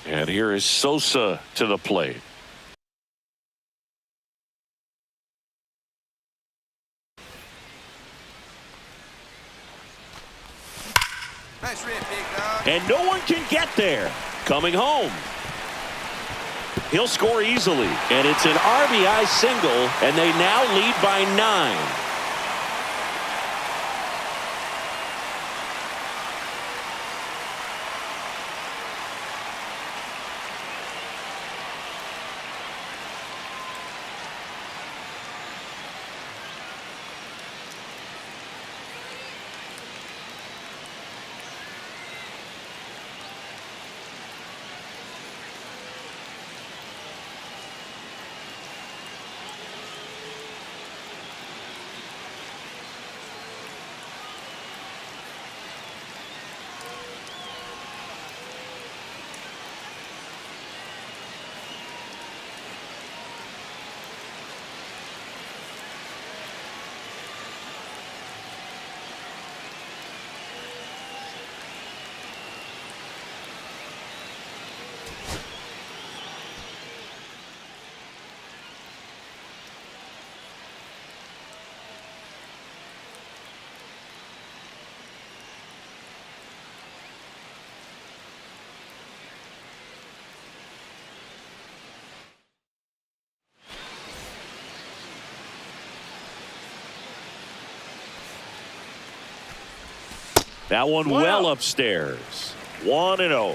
And here is Sosa to the plate. Nice rip, big dog. And no one can get there. Coming home. He'll score easily. And it's an RBI single, and they now lead by 9. That one well upstairs. 1-0.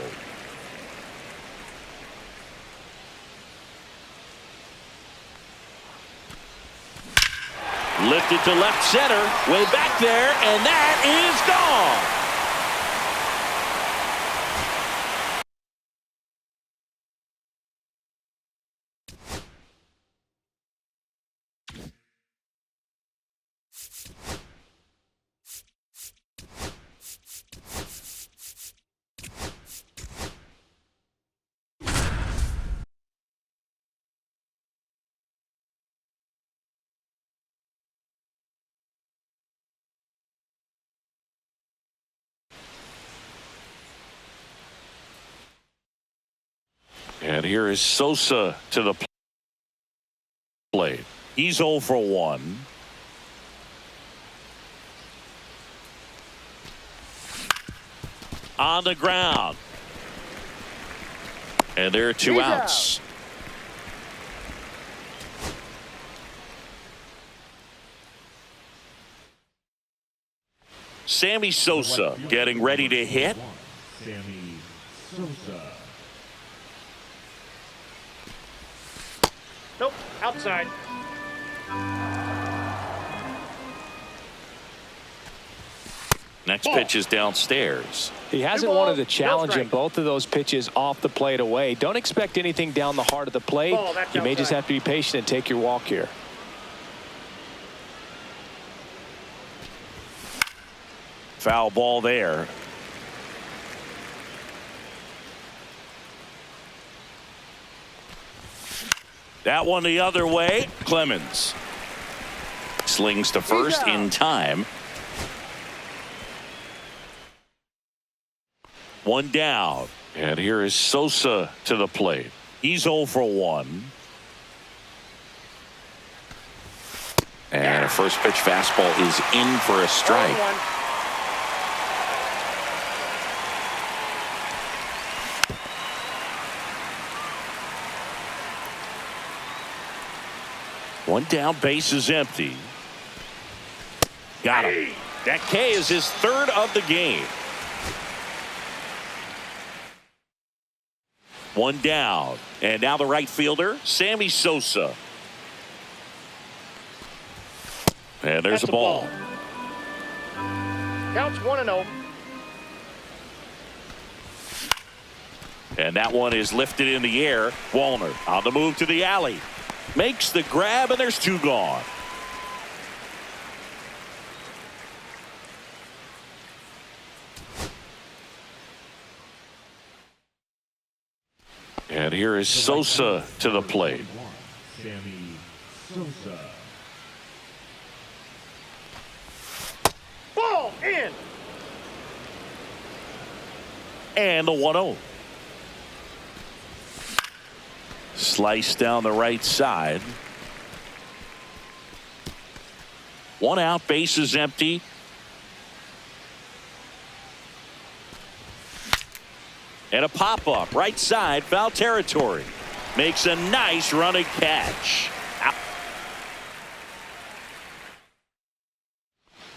Lifted to left center. Way back there, and that is gone. And here is Sosa to the plate. He's 0 for 1. On the ground. And there are 2 outs. Sammy Sosa getting ready to hit. Sammy Sosa. Nope, outside. Next pitch is downstairs. He hasn't wanted to challenge him both of those pitches off the plate away. Don't expect anything down the heart of the plate. You may just have to be patient and take your walk here. Foul ball there. That one the other way. Clemens slings to first in time. One down. And here is Sosa to the plate. He's 0 for 1. And a first pitch fastball is in for a strike. One down, base is empty. Got him. That K is his third of the game. One down. And now the right fielder, Sammy Sosa. And there's a ball. Counts 1-0. And that one is lifted in the air. Wallner on the move to the alley. Makes the grab, and there's 2 gone. And here is Sosa to the plate. Sammy Sosa. Ball in. And the 1-0. Slice down the right side. One out, base is empty. And a pop-up, right side, foul territory. Makes a nice running catch. Out.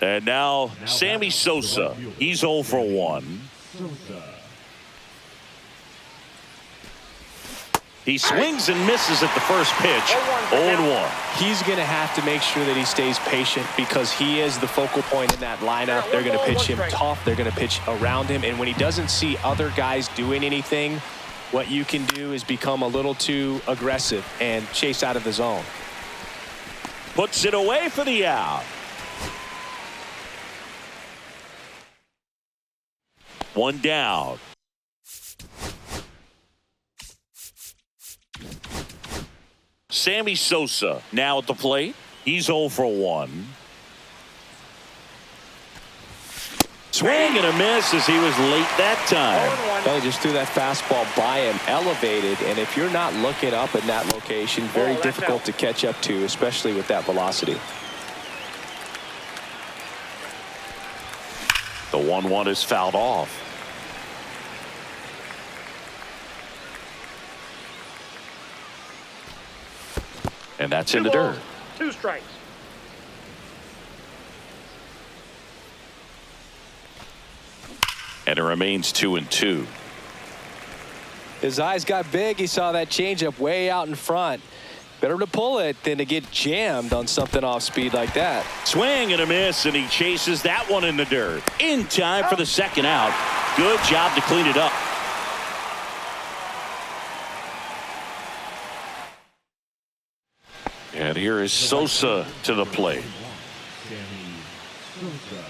And now Sammy Sosa. He's 0 for 1. Sosa. He swings and misses at the first pitch. 0-1. He's going to have to make sure that he stays patient because he is the focal point in that lineup. They're going to pitch him tough. They're going to pitch around him. And when he doesn't see other guys doing anything, what you can do is become a little too aggressive and chase out of the zone. Puts it away for the out. One down. Sammy Sosa now at the plate. He's 0 for 1. Swing and a miss as he was late that time. Well, he just threw that fastball by him, elevated, and if you're not looking up in that location, very difficult to catch up to, especially with that velocity. The 1-1 is fouled off. And that's in the dirt. 2 strikes. And it remains 2-2. His eyes got big. He saw that changeup way out in front. Better to pull it than to get jammed on something off speed like that. Swing and a miss, and he chases that one in the dirt. In time for the second out. Good job to clean it up. And here is Sosa to the plate. Sammy Sosa.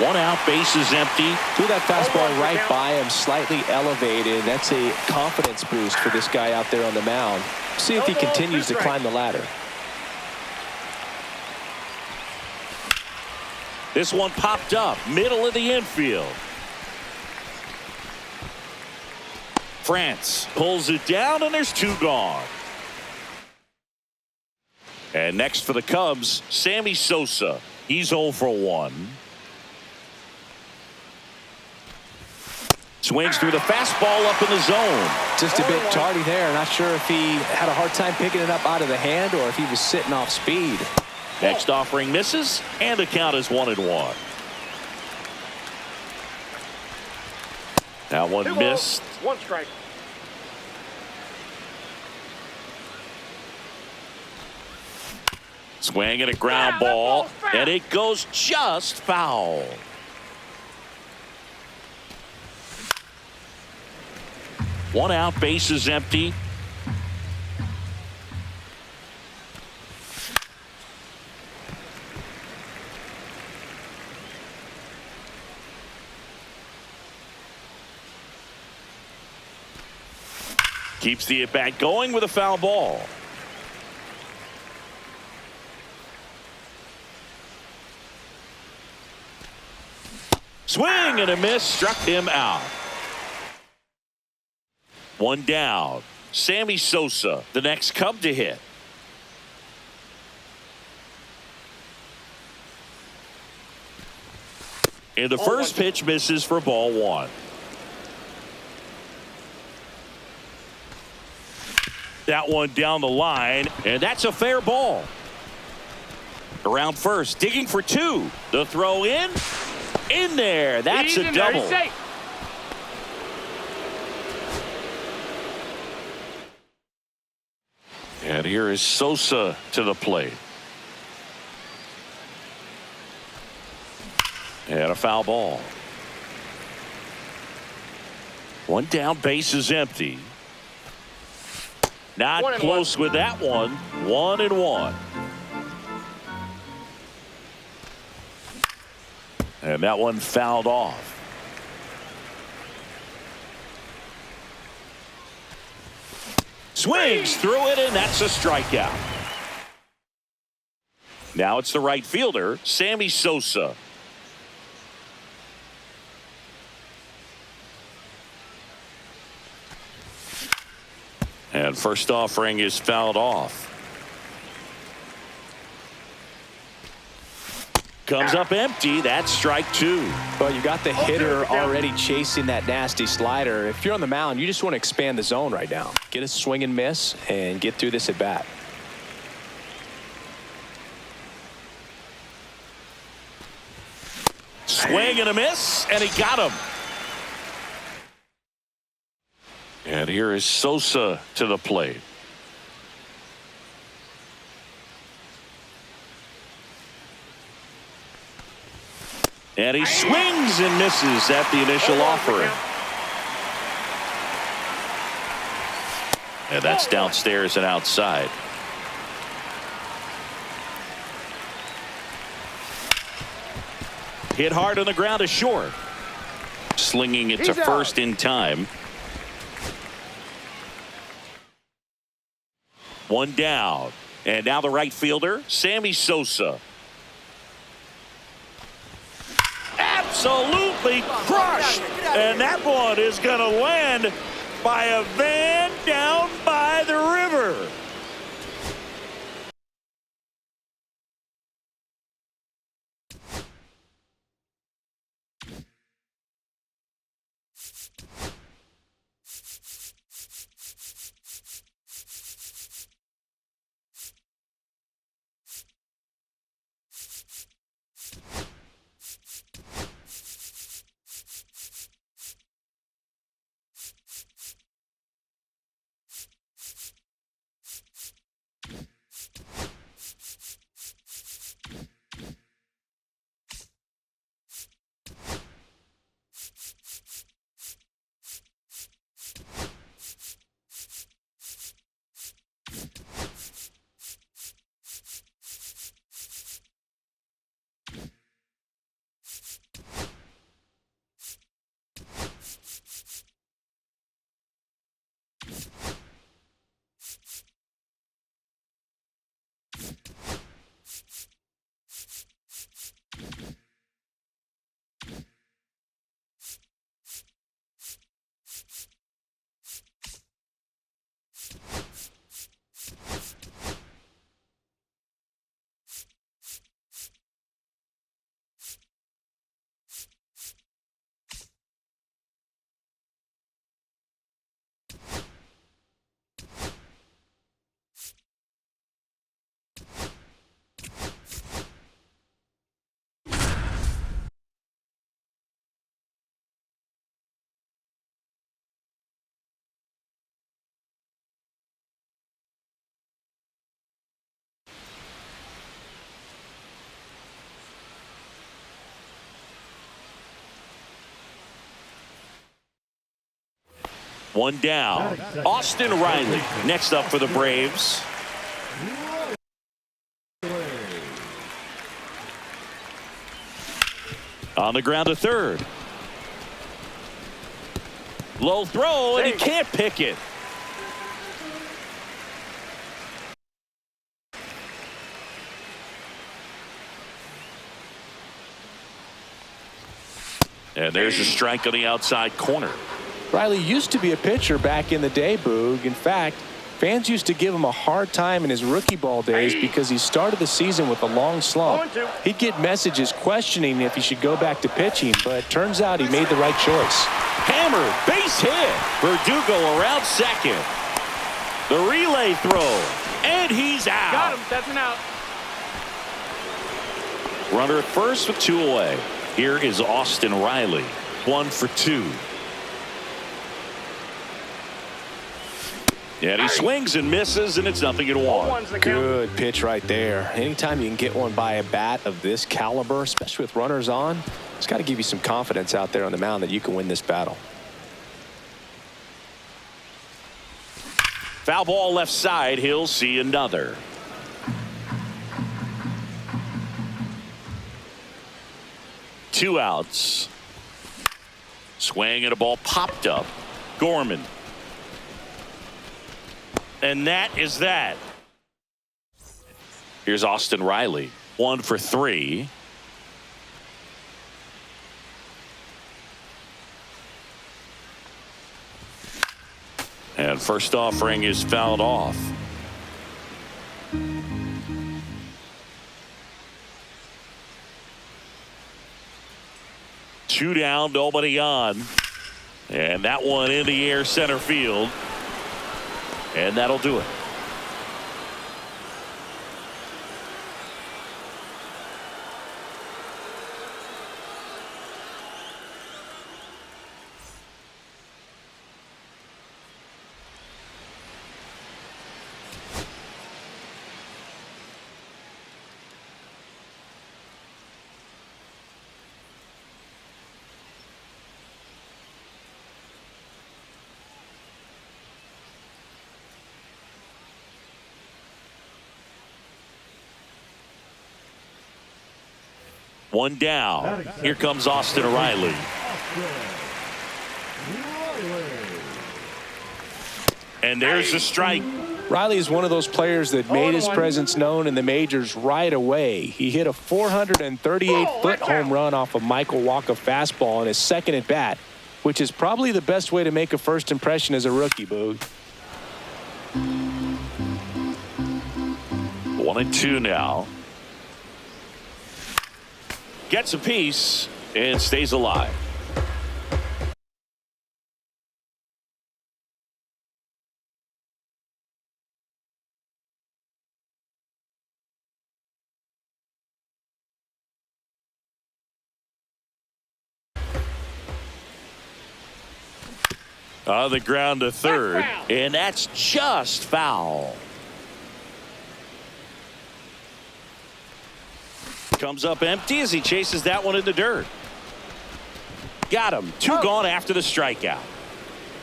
One out, base is empty. Threw that fastball right by him, slightly elevated. That's a confidence boost for this guy out there on the mound. See if he continues to climb the ladder. This one popped up, middle of the infield. France pulls it down, and there's 2 gone. And next for the Cubs, Sammy Sosa. He's 0 for 1. Swings through the fastball up in the zone. Just a bit tardy there. Not sure if he had a hard time picking it up out of the hand or if he was sitting off speed. Next offering misses, and the count is 1-1. That one missed. 1 strike. Swing and a ground ball, and it goes just foul. One out, base is empty. Keeps the at-bat going with a foul ball. Swing and a miss, struck him out. One down. Sammy Sosa, the next Cub to hit. And the first pitch misses for ball one. That one down the line, and that's a fair ball. Around first, digging for two. The throw in there. That's a double. And here is Sosa to the plate. And a foul ball. One down, base is empty. Not close with that one. 1-1. And that one fouled off. Swings through it, and that's a strikeout. Now it's the right fielder, Sammy Sosa. And first offering is fouled off. Comes up empty. That's strike two. Well, you got the hitter already chasing that nasty slider. If you're on the mound, you just want to expand the zone right now. Get a swing and miss and get through this at bat. Swing and a miss, and he got him. And here is Sosa to the plate. And he swings and misses at the initial offering. And that's downstairs and outside. Hit hard on the ground to short. Slinging it to first in time. One down. And now the right fielder, Sammy Sosa. Absolutely crushed. And that one is going to land by a van down by the river. One down. Austin Riley next up for the Braves. On the ground to third. Low throw, and he can't pick it. And there's a strike on the outside corner. Riley used to be a pitcher back in the day, Boog. In fact, fans used to give him a hard time in his rookie ball days because he started the season with a long slump. He'd get messages questioning if he should go back to pitching, but turns out he made the right choice. Hammer, base hit. Verdugo around second. The relay throw, and he's out. Got him. That's an out. Runner at first with 2 away. Here is Austin Riley, 1 for 2. And he swings and misses, and it's 0-1. Good pitch right there. Anytime you can get one by a bat of this caliber, especially with runners on, it's got to give you some confidence out there on the mound that you can win this battle. Foul ball left side. He'll see another. Two outs. Swing and a ball popped up. Gorman. And that is that. Here's Austin Riley, 1 for 3. And first offering is fouled off. Two down, nobody on. And that one in the air center field. And that'll do it. One down. Here comes Austin Riley. And there's the strike. Riley is one of those players that made his presence known in the majors right away. He hit a 438-foot home run off of Michael Wacha fastball in his second at bat, which is probably the best way to make a first impression as a rookie, Boog. 1-2 now. Gets a piece and stays alive. On the ground to third, and that's just foul. Comes up empty as he chases that one in the dirt. Got him. 2 gone after the strikeout.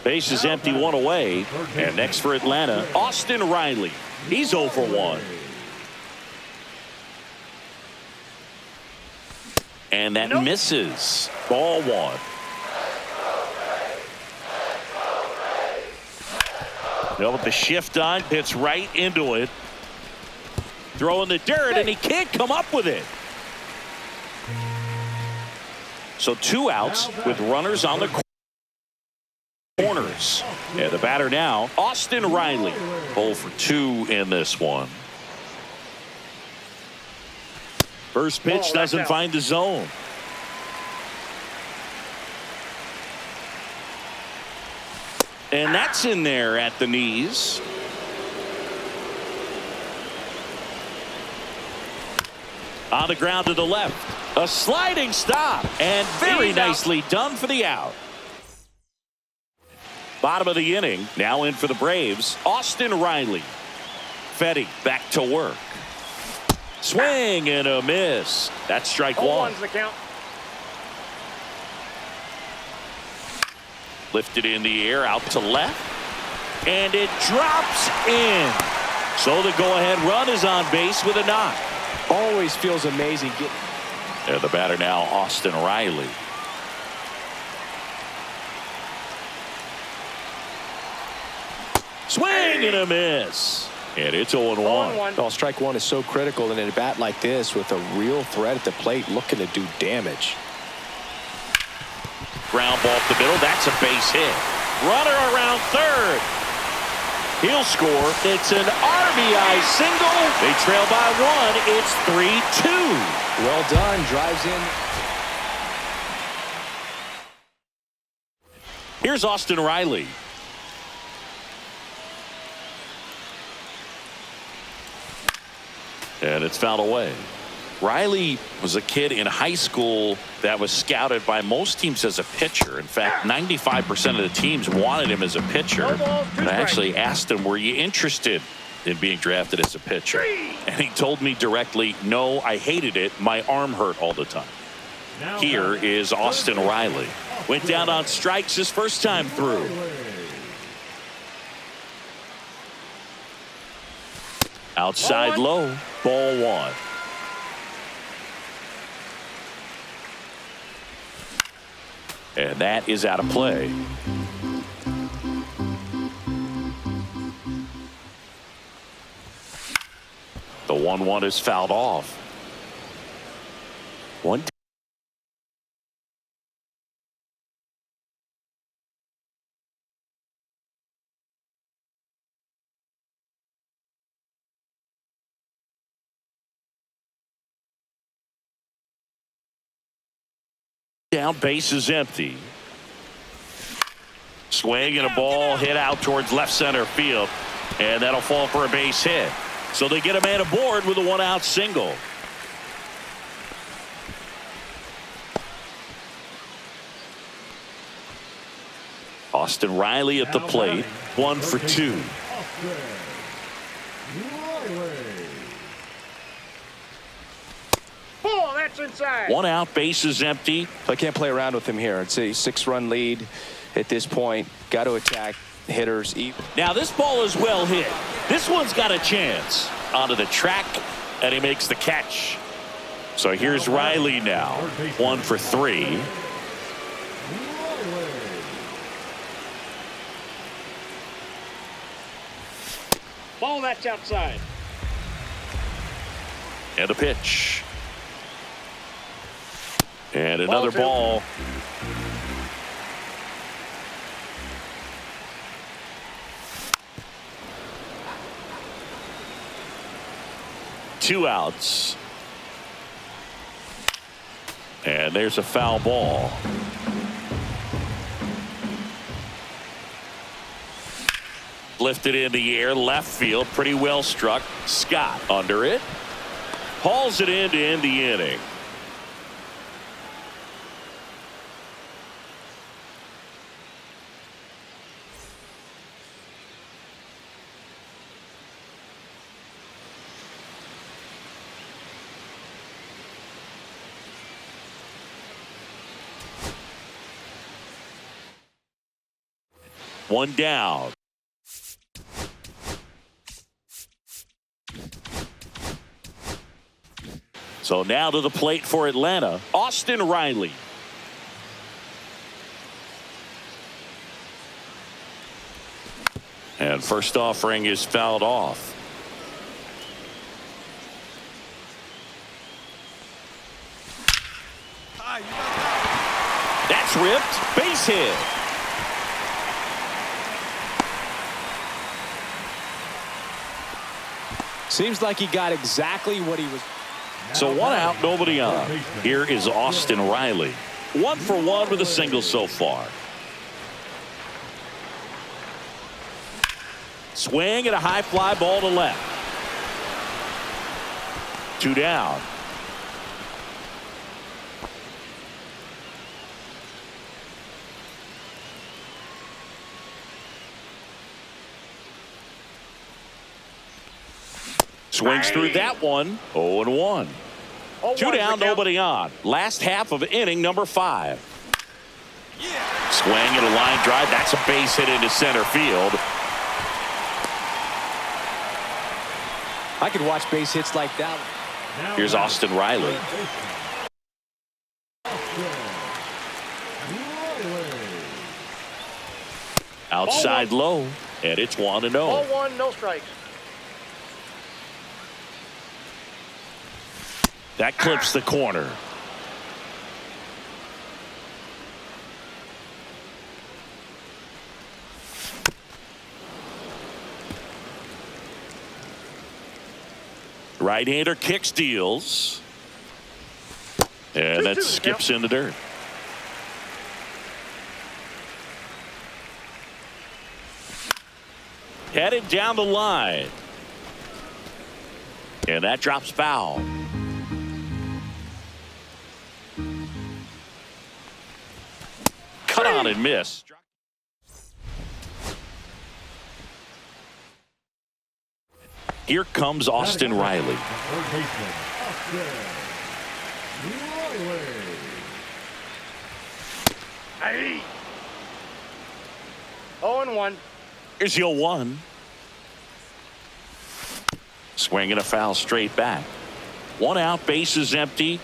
Base is empty, 1 away. And next for Atlanta, Austin Riley. He's 0 for 1. And that misses. Ball 1. With the shift on, hits right into it. Throw in the dirt, and he can't come up with it. So 2 outs with runners on the corners. And the batter now, Austin Riley. 0 for 2 in this one. First pitch doesn't find the zone. And that's in there at the knees. On the ground to the left. A sliding stop. And very nicely done for the out. Bottom of the inning. Now in for the Braves. Austin Riley. Fetty back to work. Swing and a miss. That's strike 1. The count. Lifted in the air out to left. And it drops in. So the go-ahead run is on base with a knock. Always feels amazing getting. And the batter now, Austin Riley. Swing and a miss. And it's 0-1. Well, strike one is so critical in a bat like this with a real threat at the plate looking to do damage. Ground ball up the middle. That's a base hit. Runner around third. He'll score. It's an RBI single. They trail by one. It's 3-2. Well done. Drives in. Here's Austin Riley. And it's fouled away. Riley was a kid in high school that was scouted by most teams as a pitcher. In fact, 95% of the teams wanted him as a pitcher. And I actually asked him, were you interested in being drafted as a pitcher? And he told me directly, no, I hated it. My arm hurt all the time. Here is Austin Riley. Went down on strikes his first time through. Outside low, ball one. And that is out of play. The 1-1 is fouled off. One. Down, base is empty. Swing and a ball hit out towards left center field. And that'll fall for a base hit. So they get a man aboard with a 1-out single. Austin Riley at the plate. 1 for 2. That's inside. 1 out, base is empty. I can't play around with him here. It's a 6-run lead at this point. Got to attack hitters. Now this ball is well hit. This one's got a chance. Onto the track, and he makes the catch. So here's Riley now. 1 for 3. Ball, that's outside. And a pitch. And another ball. Two outs. And there's a foul ball. Lifted in the air, left field, pretty well struck. Scott under it. Hauls it in to end the inning. One down. So now to the plate for Atlanta, Austin Riley. And first offering is fouled off. That's ripped. Base hit. Seems like he got exactly what he was. So 1 out, nobody on. Here is Austin Riley. 1 for 1 with a single so far. Swing and a high fly ball to left. 2 down. Swings through that one. 0-1. 2 down, nobody on. Last half of inning number 5. Swing and a line drive. That's a base hit into center field. I could watch base hits like that. Here's Austin Riley. Outside low, and it's 1-0. Ball one, no strikes. That clips the corner. Right-hander kicks, deals. And that skips in the dirt. Headed down the line. And that drops foul. Cut on and miss. Here comes Austin Riley. Hey. 0-1. Here's your 1. Swinging a foul straight back. 1 out, base is empty.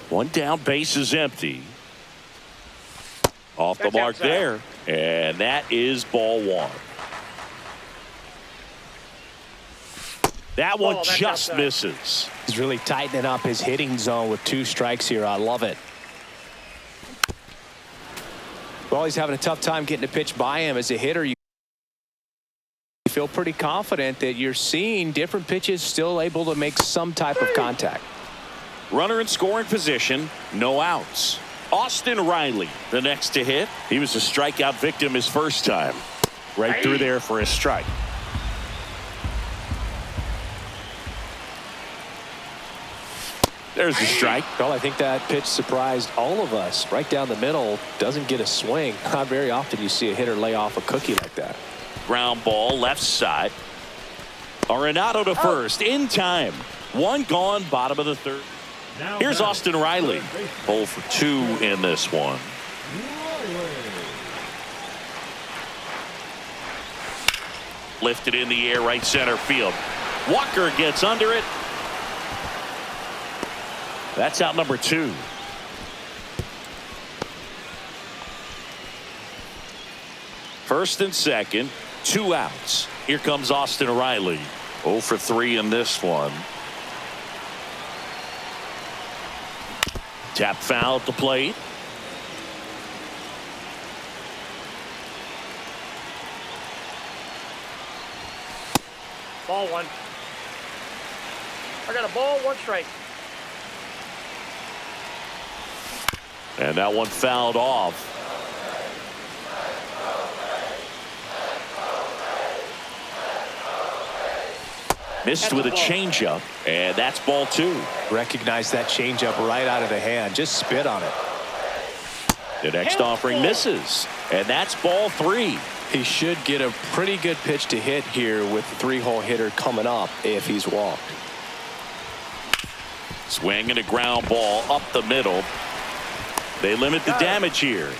One down, base is empty. Off the That's mark outside. there. And that is ball 1. That one That's just outside. misses. He's really tightening up his hitting zone with 2 strikes here. I love it. Well, he's having a tough time getting a pitch by him. As a hitter, you feel pretty confident that you're seeing different pitches still able to make some type of contact. Runner in scoring position, no outs. Austin Riley, the next to hit. He was a strikeout victim his first time. Right through there for a strike. There's a strike. Well, I think that pitch surprised all of us. Right down the middle, doesn't get a swing. Not very often you see a hitter lay off a cookie like that. Ground ball left side. Arenado to first in time. 1 gone, bottom of the 3rd. Here's Austin Riley. 0 for 2 in this one. Lifted in the air, right center field. Walker gets under it. That's out number 2. First and second, 2 outs. Here comes Austin Riley. 0 for 3 in this one. Tap foul at the plate. Ball 1. I got a ball, 1 strike. And that one fouled off. Missed with a changeup, and that's ball 2. Recognize that changeup right out of the hand. Just spit on it. The next offering misses, and that's ball 3. He should get a pretty good pitch to hit here with the 3-hole hitter coming up if he's walked. Swing and a ground ball up the middle. They limit the damage here.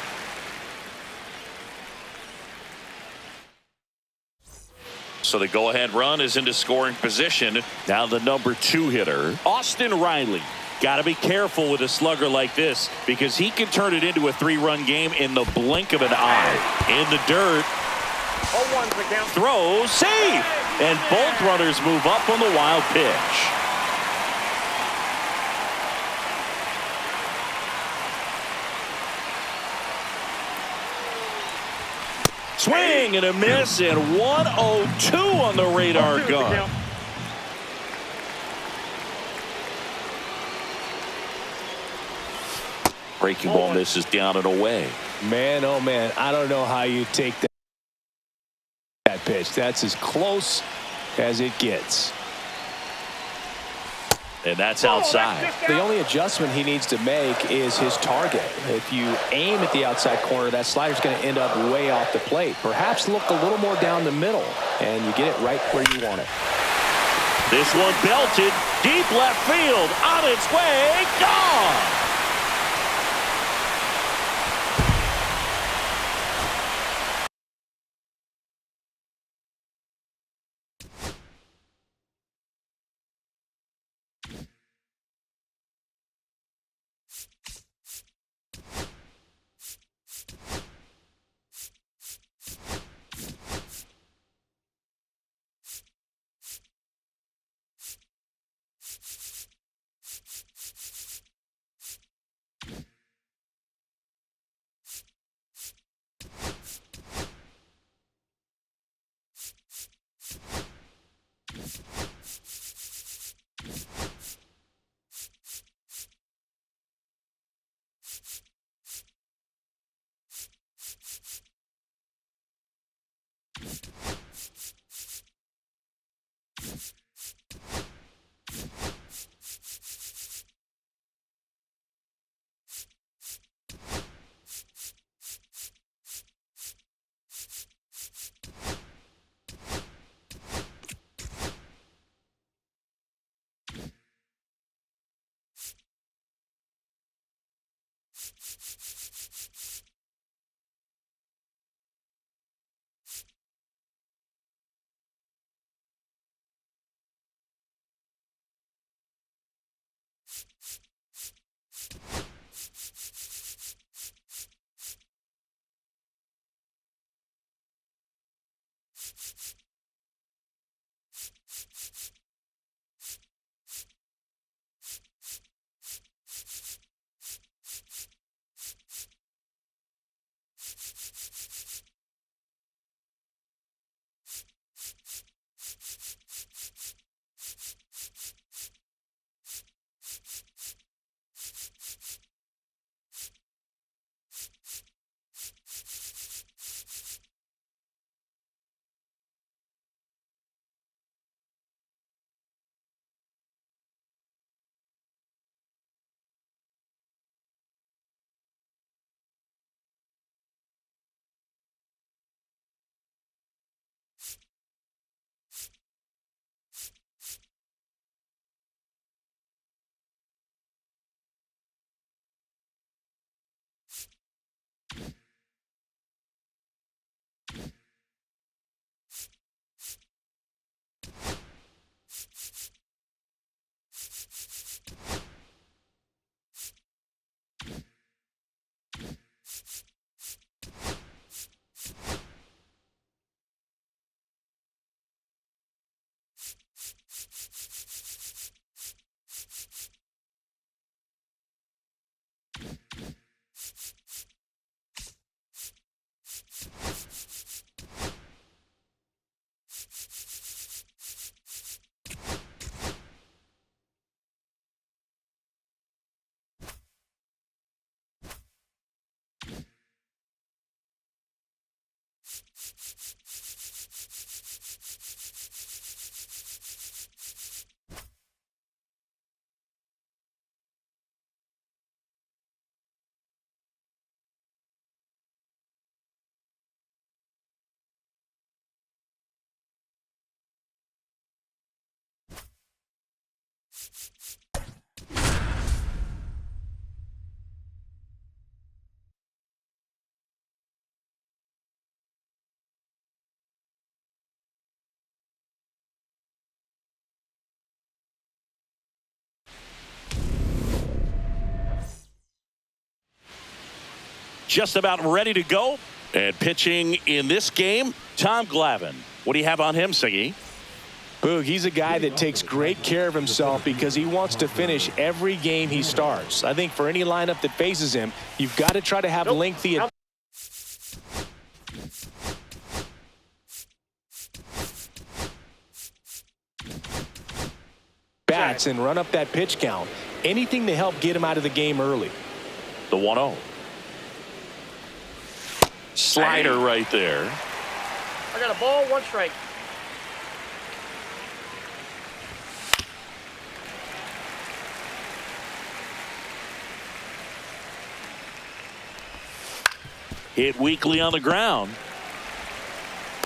So the go-ahead run is into scoring position. Now the number 2 hitter, Austin Riley. Got to be careful with a slugger like this because he can turn it into a 3-run game in the blink of an eye. In the dirt. 0-1's the count. Throws, safe. And both runners move up on the wild pitch. Swing and a miss, and 102 on the radar 0-2's the gun. count. Breaking ball misses down and away. Man, oh man, I don't know how you take that pitch. That's as close as it gets. And that's outside. The only adjustment he needs to make is his target. If you aim at the outside corner, that slider's going to end up way off the plate. Perhaps look a little more down the middle, and you get it right where you want it. This one belted deep left field, on its way, gone. Just about ready to go. And pitching in this game, Tom Glavine. What do you have on him, Siggy? Boog, he's a guy that takes great care of himself because he wants to finish every game he starts. I think for any lineup that faces him, you've got to try to have lengthy bats and run up that pitch count. Anything to help get him out of the game early. The 1-0. Slider right there. I got a ball, 1 strike. Hit weakly on the ground.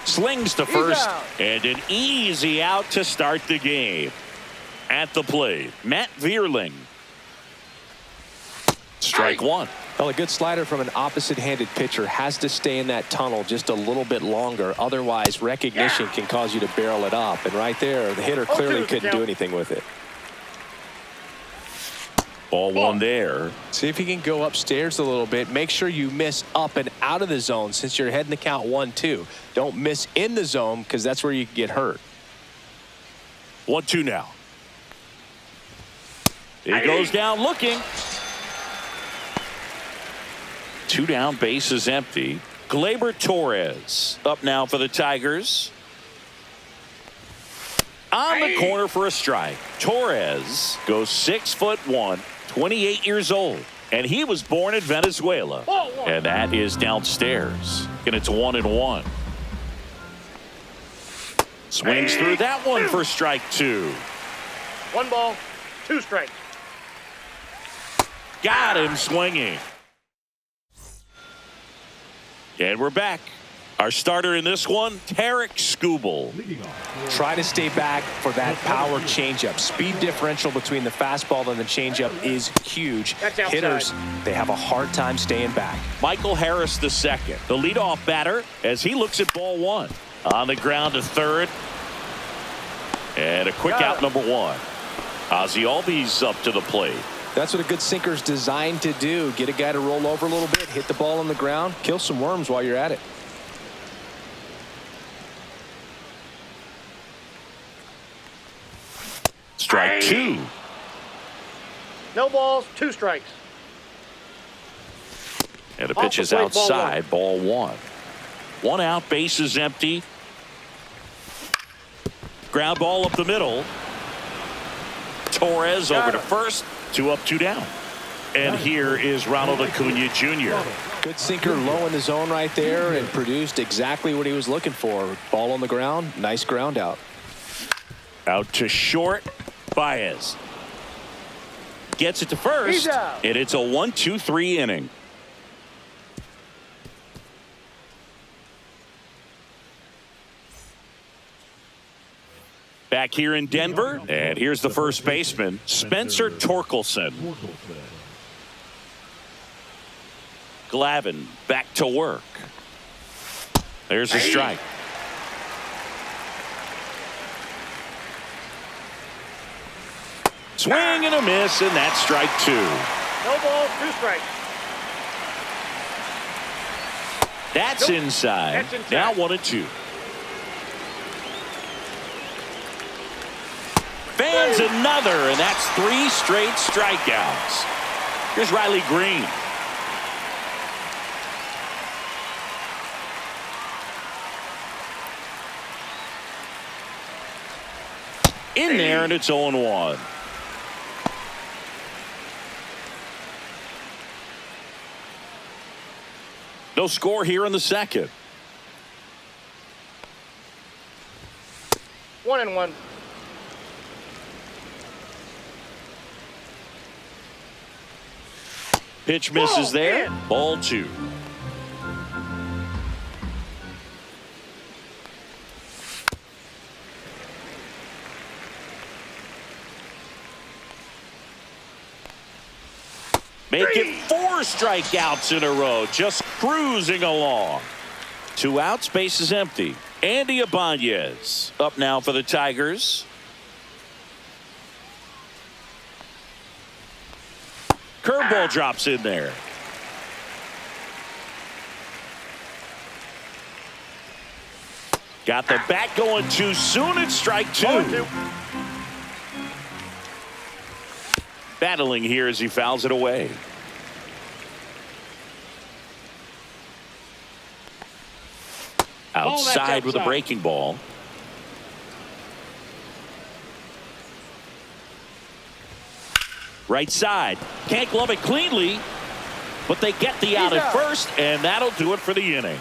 Slings to first, out. and an easy out to start the game. At the plate, Matt Vierling. Strike one. Well, a good slider from an opposite-handed pitcher has to stay in that tunnel just a little bit longer. Otherwise, recognition can cause you to barrel it up. And right there, the hitter clearly couldn't do anything with it. Ball one there. See if he can go upstairs a little bit. Make sure you miss up and out of the zone since you're heading the count 1-2. Don't miss in the zone because that's where you can get hurt. 1-2 now. He goes down looking. 2 down, base is empty. Gleyber Torres up now for the Tigers. On the corner for a strike. Torres goes 6'1", 28 years old, and he was born in Venezuela. And that is downstairs. And it's 1-1. Swings through that one for strike 2. 1 ball, 2 strikes. Got him swinging. And we're back. Our starter in this one, Tarek Skubal. Try to stay back for that power changeup. Speed differential between the fastball and the changeup is huge. Hitters, they have a hard time staying back. Michael Harris the second, the leadoff batter, as he looks at ball one. On the ground to third. And a quick out number 1. Ozzie Albies up to the plate. That's what a good sinker's designed to do. Get a guy to roll over a little bit, hit the ball on the ground, kill some worms while you're at it. Strike 2. No balls, 2 strikes. And the pitch is outside, ball 1. 1 out, base is empty. Ground ball up the middle. Torres over to first. 2 up, 2 down. And here is Ronald Acuna Jr. Good sinker low in the zone right there and produced exactly what he was looking for. Ball on the ground, nice ground out. Out to short, Baez. Gets it to first, and it's a 1-2-3 inning. Back here in Denver, and here's the first baseman, Spencer Torkelson. Glavine back to work. There's a strike. Swing and a miss, and that's strike 2. No balls, 2 strikes. That's inside. Now 1-2. Fans another, and that's 3 straight strikeouts. Here's Riley Green. In there, and it's 0-1. No score here in the second. 1-1. Pitch misses there. Ball 2. Make it 4 strikeouts in a row. Just cruising along. 2 outs, base is empty. Andy Ibanez up now for the Tigers. Curveball drops in there. Got the bat going too soon. It's strike 2. Battling here as he fouls it away. Outside with a breaking ball. Right side. Can't glove it cleanly, but they get the out at first, and that'll do it for the inning.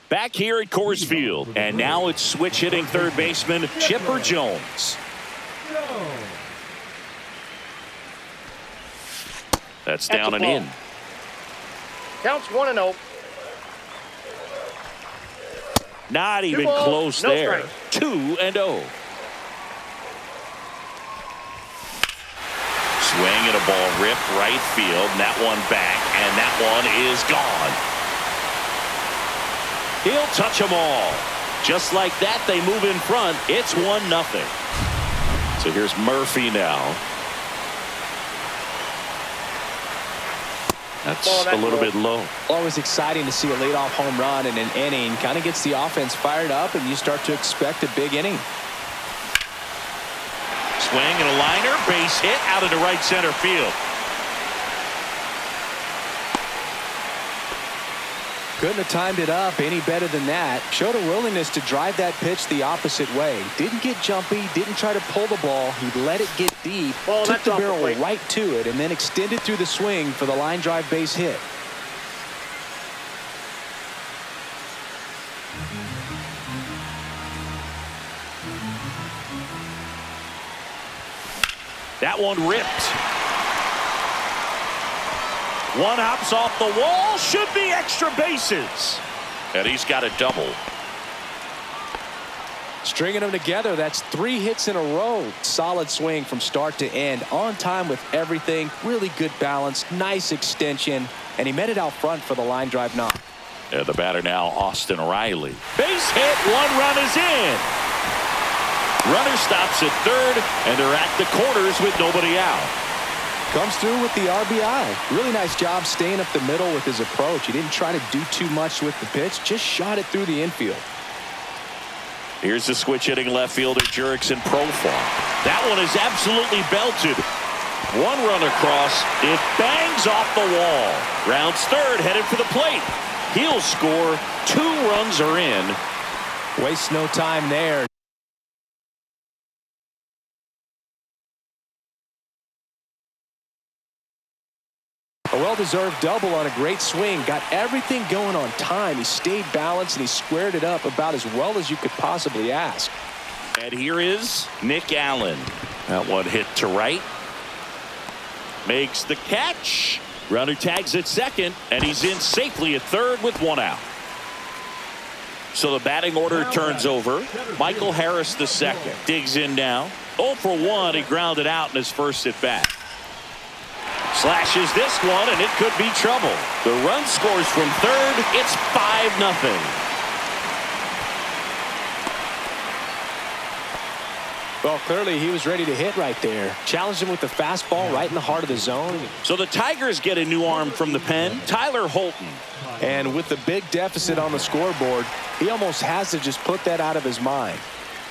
Back here at Coors Field, and now it's switch hitting third baseman Chipper Jones. That's down and in. Counts 1-0. Not even close there. 2-0. Swing and a ball ripped right field, and that one back, and that one is gone. He'll touch them all. Just like that, they move in front. It's 1-0. So here's Murphy now. That's a little bit low. Always exciting to see a leadoff home run in an inning. Kind of gets the offense fired up, and you start to expect a big inning. Swing and a liner, base hit out into right center field. Couldn't have timed it up any better than that. Showed a willingness to drive that pitch the opposite way. Didn't get jumpy, didn't try to pull the ball. He let it get deep, took the barrel right to it, and then extended through the swing for the line drive base hit. That one ripped. One hops off the wall, should be extra bases. And he's got a double. Stringing them together, that's 3 hits in a row. Solid swing from start to end. On time with everything. Really good balance. Nice extension. And he met it out front for the line drive knock. And the batter now, Austin Riley. Base hit, 1 run is in. Runner stops at third, and they're at the corners with nobody out. Comes through with the RBI. Really nice job staying up the middle with his approach. He didn't try to do too much with the pitch, just shot it through the infield. Here's the switch hitting left fielder Jurickson Profar. That one is absolutely belted. 1 run across. It bangs off the wall. Rounds third, headed for the plate. He'll score. 2 runs are in. Waste no time there. A well-deserved double on a great swing. Got everything going on time. He stayed balanced and he squared it up about as well as you could possibly ask. And here is Nick Allen. That one hit to right. Makes the catch. Runner tags at second, and he's in safely at third with 1 out. So the batting order turns over. Michael Harris the second. Digs in now. 0 for 1. He grounded out in his first at bat. Slashes this one, and it could be trouble. The run scores from third. It's 5-0. Well, clearly he was ready to hit right there. Challenged him with the fastball right in the heart of the zone. So the Tigers get a new arm from the pen, Tyler Holton. And with the big deficit on the scoreboard, he almost has to just put that out of his mind.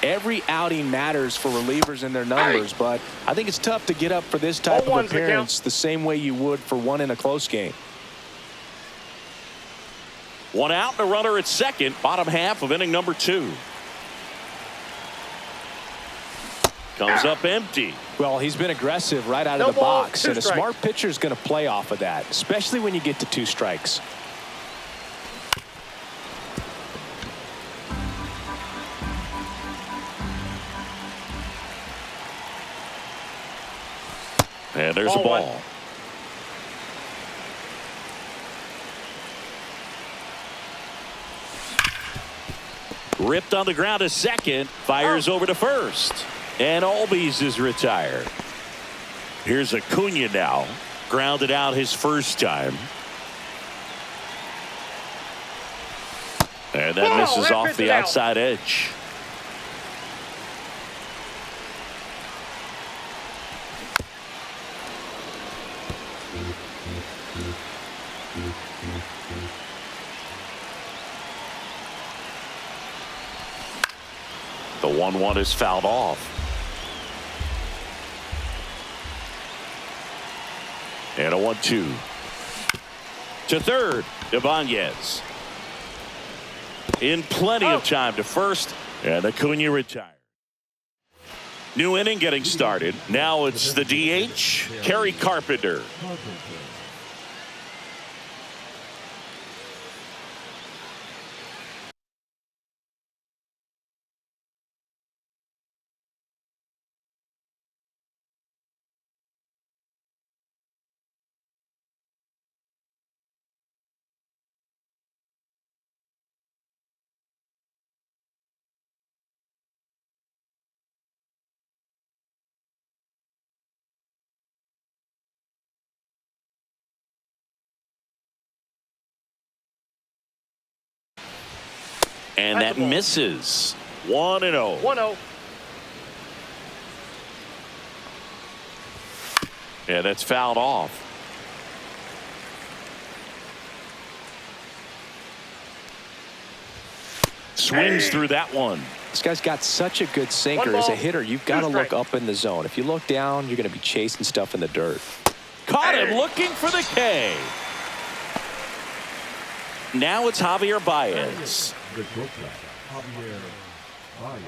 Every outing matters for relievers and their numbers, but I think it's tough to get up for this type of appearance the same way you would for one in a close game. 1 out and a runner at second, bottom half of inning number 2. Comes up empty. Well, he's been aggressive right out of the box, and a smart pitcher is going to play off of that, especially when you get to 2 strikes. And there's a ball. Ripped on the ground to second. Fires over to first. And Albies is retired. Here's Acuna now. Grounded out his first time. And that misses off the outside edge. The 1-1 is fouled off. And a 1-2. To third, Ibanez. In plenty of time to first, and Acuna retired. New inning getting started. Now it's the DH, Kerry Carpenter. And that misses. 1-0. 1-0. Yeah, that's fouled off. Swings through that one. This guy's got such a good sinker. As a hitter, you've got to look up in the zone. If you look down, you're going to be chasing stuff in the dirt. Caught him looking for the K. Now it's Javier Baez. The shortstop, Javier Baez.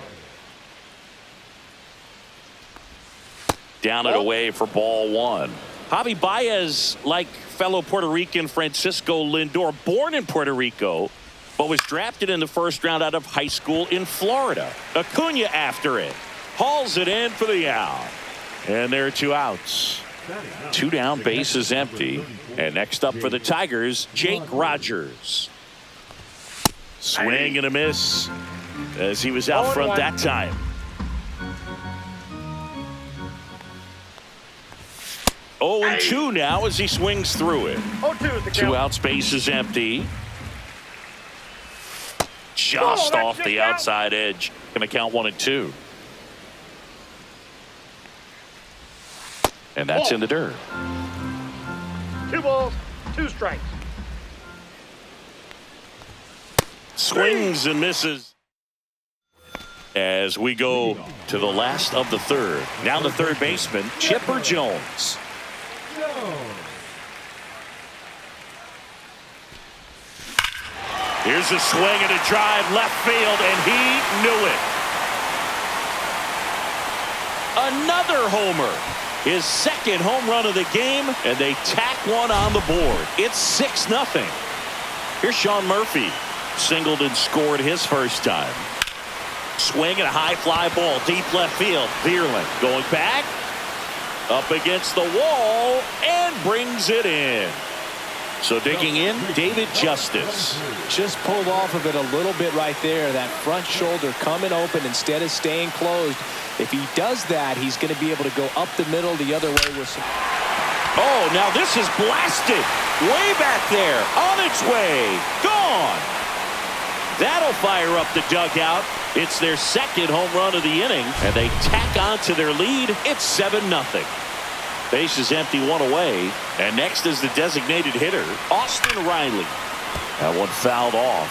Down and away for ball one. Javi Baez, like fellow Puerto Rican Francisco Lindor, born in Puerto Rico, but was drafted in the first round out of high school in Florida. Acuna after it. Hauls it in for the out. And there are 2 outs. 2 down, base is empty. And next up for the Tigers, Jake Rogers. Swing and a miss as he was out front that time. 0-2 now as he swings through it. 0-2 is the 2 count. outs, base is empty. Just off the outside edge. Going to count 1-2. And that's in the dirt. 2 balls, 2 strikes. Swings and misses. As we go to the last of the third. Now the third baseman, Chipper Jones. Here's a swing and a drive left field, and he knew it. Another homer. His second home run of the game, and they tack one on the board. It's 6-0. Here's Sean Murphy. Singled and scored his first time. Swing and a high fly ball deep left field. Vierling going back. Up against the wall and brings it in. So digging in, David Justice. Just pulled off of it a little bit right there. That front shoulder coming open instead of staying closed. If he does that, he's going to be able to go up the middle the other way with some. Oh, now this is blasted. Way back there. On its way. Gone. That'll fire up the dugout. It's their second home run of the inning, and they tack on to their lead. It's 7-0. Base is empty, 1 away. And next is the designated hitter, Austin Riley. That one fouled off.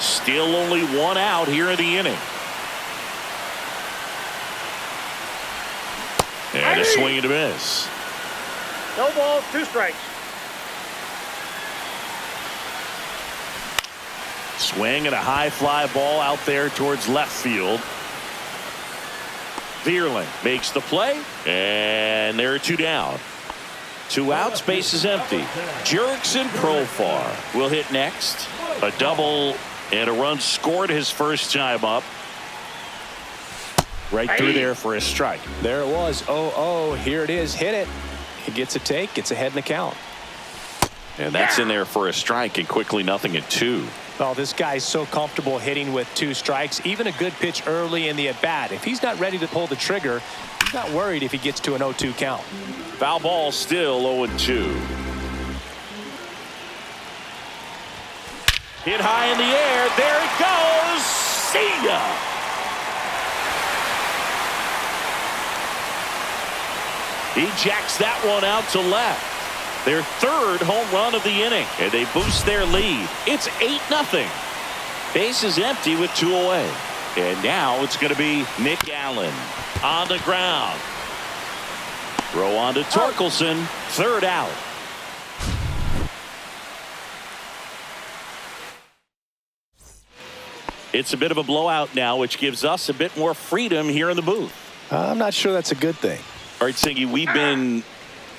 Still only 1 out here in the inning. And a swing and a miss. No balls, 2 strikes. Swing and a high fly ball out there towards left field. Vierling makes the play, and there are 2 down. 2 outs, base is empty. Jurickson Profar will hit next. A double and a run scored his first time up. Right through there for a strike. There it was. 0-0. Here it is. Hit it. He gets a take. Gets ahead in the count. And that's in there for a strike, and quickly 0-2. Oh, this guy's so comfortable hitting with 2 strikes. Even a good pitch early in the at-bat. If he's not ready to pull the trigger, he's not worried if he gets to an 0-2 count. Foul ball still 0-2. Hit high in the air. There it goes. See ya. He jacks that one out to left. Their third home run of the inning, and they boost their lead. It's 8-0. Base is empty with 2 away. And now it's going to be Nick Allen on the ground. Throw on to Torkelson. 3rd out. It's a bit of a blowout now, which gives us a bit more freedom here in the booth. I'm not sure that's a good thing. All right, Singy, we've been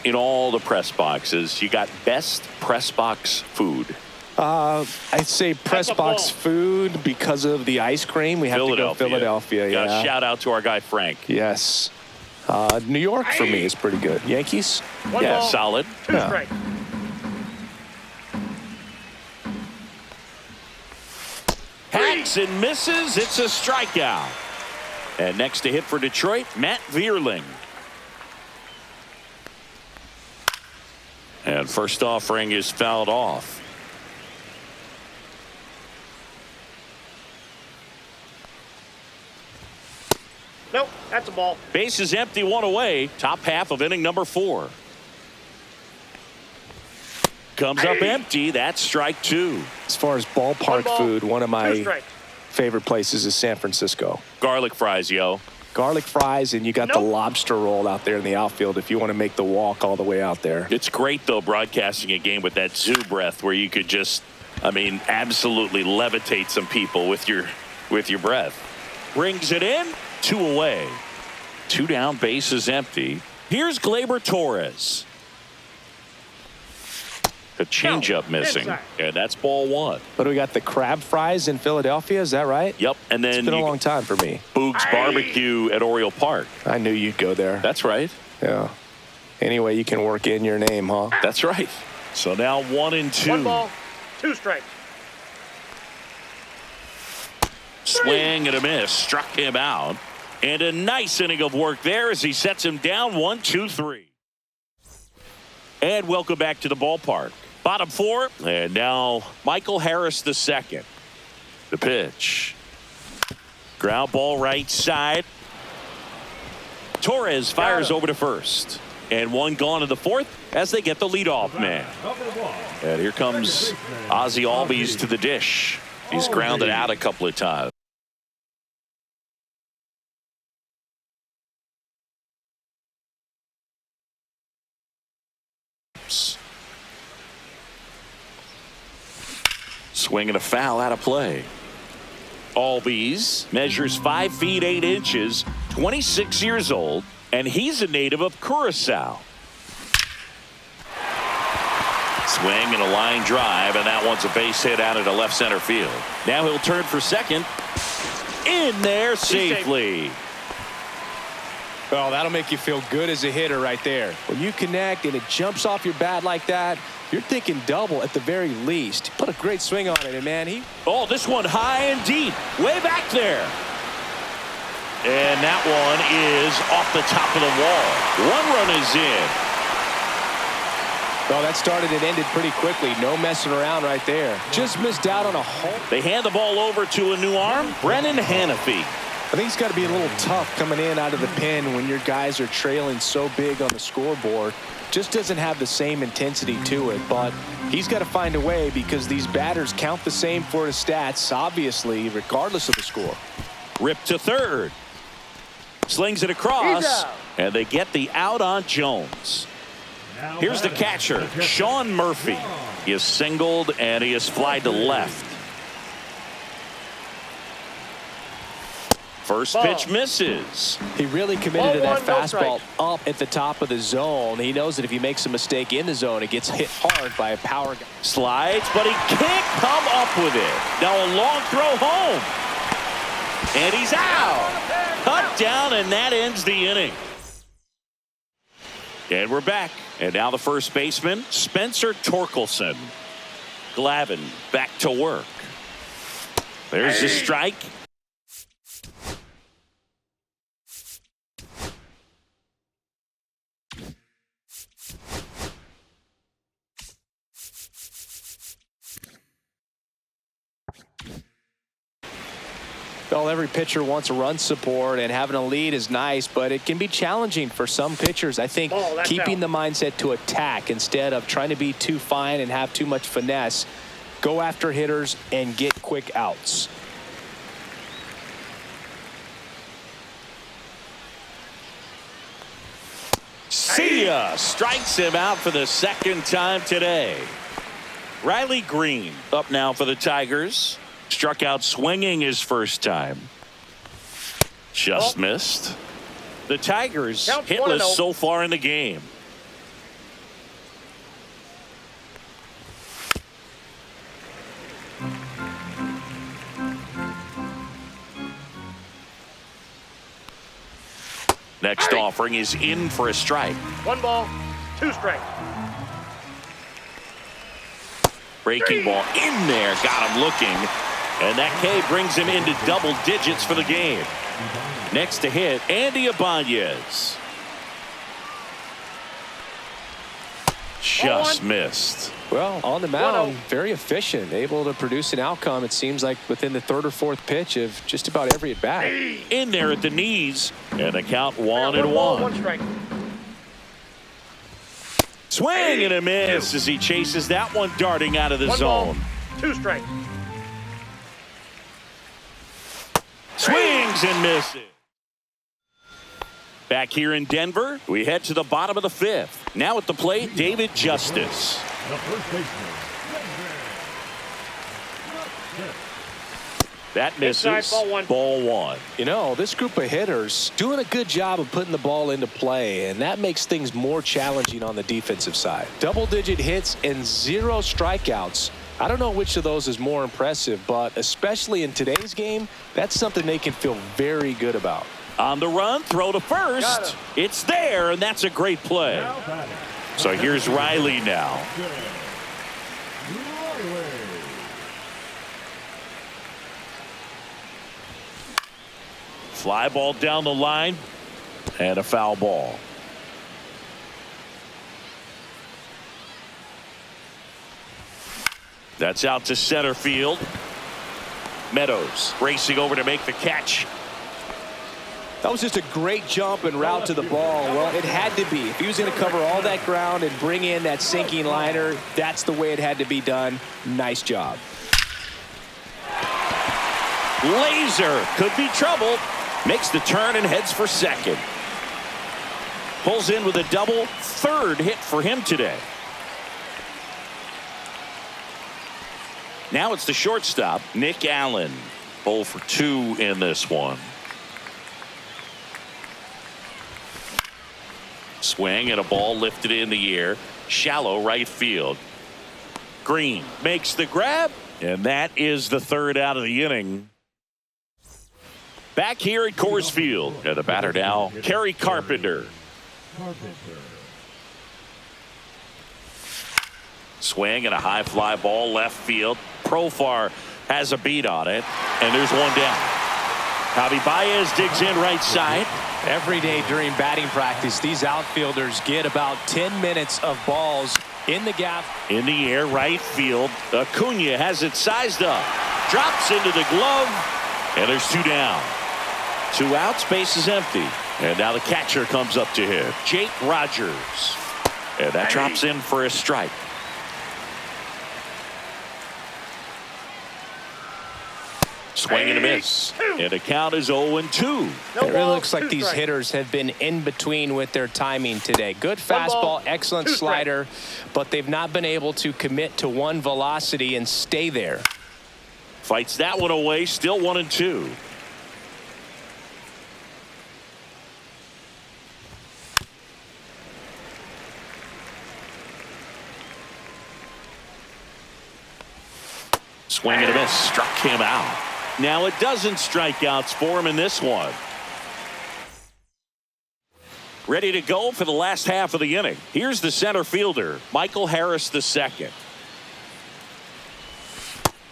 in all the press boxes. You got best press box food. I'd say press box food because of the ice cream. We have to go Philadelphia. Yeah. Shout out to our guy Frank. Yes. New York for me is pretty good. Yankees. 1 Yeah, ball, solid. 2 strikes. Hacks and misses. It's a strikeout. And next to hit for Detroit, Matt Vierling. And first offering is fouled off. Nope, that's a ball. Base is empty, one away. Top half of inning number 4. Comes up empty. That's strike 2. As far as ballpark food, one of my favorite places is San Francisco. Garlic fries, yo. Garlic fries, and you got the lobster roll out there in the outfield if you want to make the walk all the way out there. It's great, though, broadcasting a game with that zoo breath where you could just, absolutely levitate some people with your breath. Brings it in. 2 away. 2 down, base is empty. Here's Gleyber Torres. The changeup missing, and that's ball 1. But we got the crab fries in Philadelphia, is that right? Yep, and then it's been a long time for me. Boog's Barbecue at Oriole Park. I knew you'd go there. That's right. Yeah. Anyway, you can work in your name, huh? That's right. So now 1-2. 1 ball, 2 strikes. Swing and a miss, struck him out, and a nice inning of work there as he sets him down 1-2-3. And welcome back to the ballpark. Bottom 4, and now Michael Harris II. The pitch. Ground ball right side. Torres fires over to first. And 1 gone in the 4th as they get the leadoff man. And here comes Ozzie Albies to the dish. He's grounded out a couple of times. Swing and a foul out of play. Albies measures 5 feet 8 inches, 26 years old, and he's a native of Curacao. Swing and a line drive, and that one's a base hit out into left center field. Now he'll turn for second. In there safely. Well, that'll make you feel good as a hitter right there. When you connect and it jumps off your bat like that, you're thinking double at the very least. Put a great swing on it, and man, Oh, this one high and deep, way back there. And that one is off the top of the wall. 1 run is in. Well, that started and ended pretty quickly. No messing around right there. Just missed out on a home. They hand the ball over to a new arm, Brennan Hanafy. I think it's got to be a little tough coming in out of the pen when your guys are trailing so big on the scoreboard. Just doesn't have the same intensity to it, but he's got to find a way because these batters count the same for his stats, obviously, regardless of the score. Ripped to third. Slings it across, and they get the out on Jones. Here's the catcher, Sean Murphy. He is singled, and he is flied to left. First pitch misses. He really committed to that fastball up at the top of the zone. He knows that if he makes a mistake in the zone, it gets hit hard by a power guy. Slides, but he can't come up with it. Now a long throw home. And he's out. Cut down, and that ends the inning. And we're back. And now the first baseman, Spencer Torkelson. Glavin back to work. There's the strike. Well, every pitcher wants a run support, and having a lead is nice, but it can be challenging for some pitchers. I think keeping the mindset to attack instead of trying to be too fine and have too much finesse. Go after hitters and get quick outs. See ya. Strikes him out for the 2nd time today. Riley Green up now for the Tigers. Struck out swinging his first time. Just missed. The Tigers hitless so far in the game. Next offering is in for a strike. 1 ball, 2 strikes. Breaking ball in there, got him looking. And that K brings him into double digits for the game. Next to hit, Andy Ibanez. Just missed. Well, on the mound, very efficient, able to produce an outcome, it seems like, within the third or fourth pitch of just about every at-bat. In there at the knees, and the count 1-1. 1 strike. Swing and a miss as he chases that one darting out of the 1 zone. ball, 2 strikes. Swings and misses. Back here in Denver, we head to the bottom of the 5th. Now at the plate, David Justice. The first baseman. That misses. Inside, ball 1. You know, this group of hitters doing a good job of putting the ball into play, and that makes things more challenging on the defensive side. Double-digit hits and 0 strikeouts. I don't know which of those is more impressive, but especially in today's game, that's something they can feel very good about. On the run, throw to first. It's there, and that's a great play. So here's Riley now. Fly ball down the line, and a foul ball. That's out to center field. Meadows racing over to make the catch. That was just a great jump and route to the ball. Well, it had to be. If he was going to cover all that ground and bring in that sinking liner, that's the way it had to be done. Nice job. Laser could be trouble. Makes the turn and heads for second. Pulls in with a double. 3rd hit for him today. Now it's the shortstop, Nick Allen. 0 for 2 in this one. Swing and a ball lifted in the air. Shallow right field. Green makes the grab, and that is the 3rd out of the inning. Back here at Coors Field, and the batter now, Kerry Carpenter. Swing and a high fly ball left field. Profar has a beat on it, and there's one down. Javi Baez digs in right side. Every day during batting practice, these outfielders get about 10 minutes of balls in the gap. In the air, right field. Acuna has it sized up. Drops into the glove, and there's 2 down. 2 outs, base is empty. And now the catcher comes up to him, Jake Rogers. And that drops in for a strike. Swing and a miss. And the count is 0-2. It really looks like these hitters have been in between with their timing today. Good fastball, excellent slider, but they've not been able to commit to one velocity and stay there. Fights that one away, still 1-2. Swing and a miss, struck him out. Now a dozen strikeouts for him in this one. Ready to go for the last half of the inning. Here's the center fielder, Michael Harris II.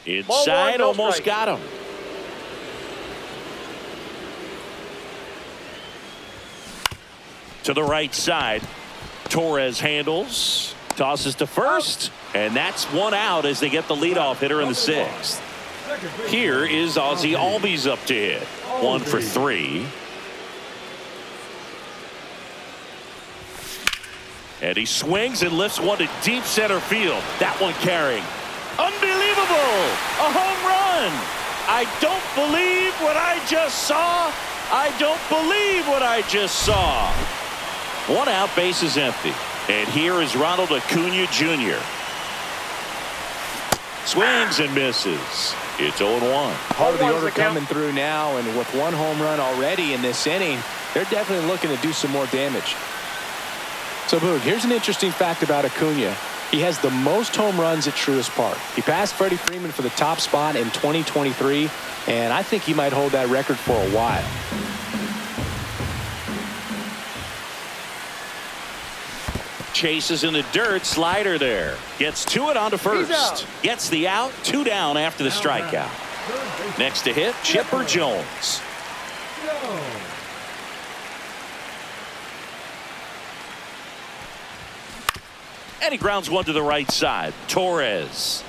Inside, almost got him. To the right side, Torres handles, tosses to first, and that's 1 out as they get the leadoff hitter in the 6th. Here is Ozzie Albies up to hit. 1 for 3. And he swings and lifts one to deep center field. That one carrying. Unbelievable! A home run! I don't believe what I just saw. I don't believe what I just saw. 1 out, base is empty. And here is Ronald Acuna Jr. Swings and misses. It's 0-1. Part of the order coming through now, and with 1 home run already in this inning, they're definitely looking to do some more damage. So, Boog, here's an interesting fact about Acuna. He has the most home runs at Truist Park. He passed Freddie Freeman for the top spot in 2023, and I think he might hold that record for a while. Chases in the dirt, slider there. Gets to it onto first. Gets the out, 2 down after the strikeout. Next to hit, Chipper Jones. And he grounds one to the right side. Torres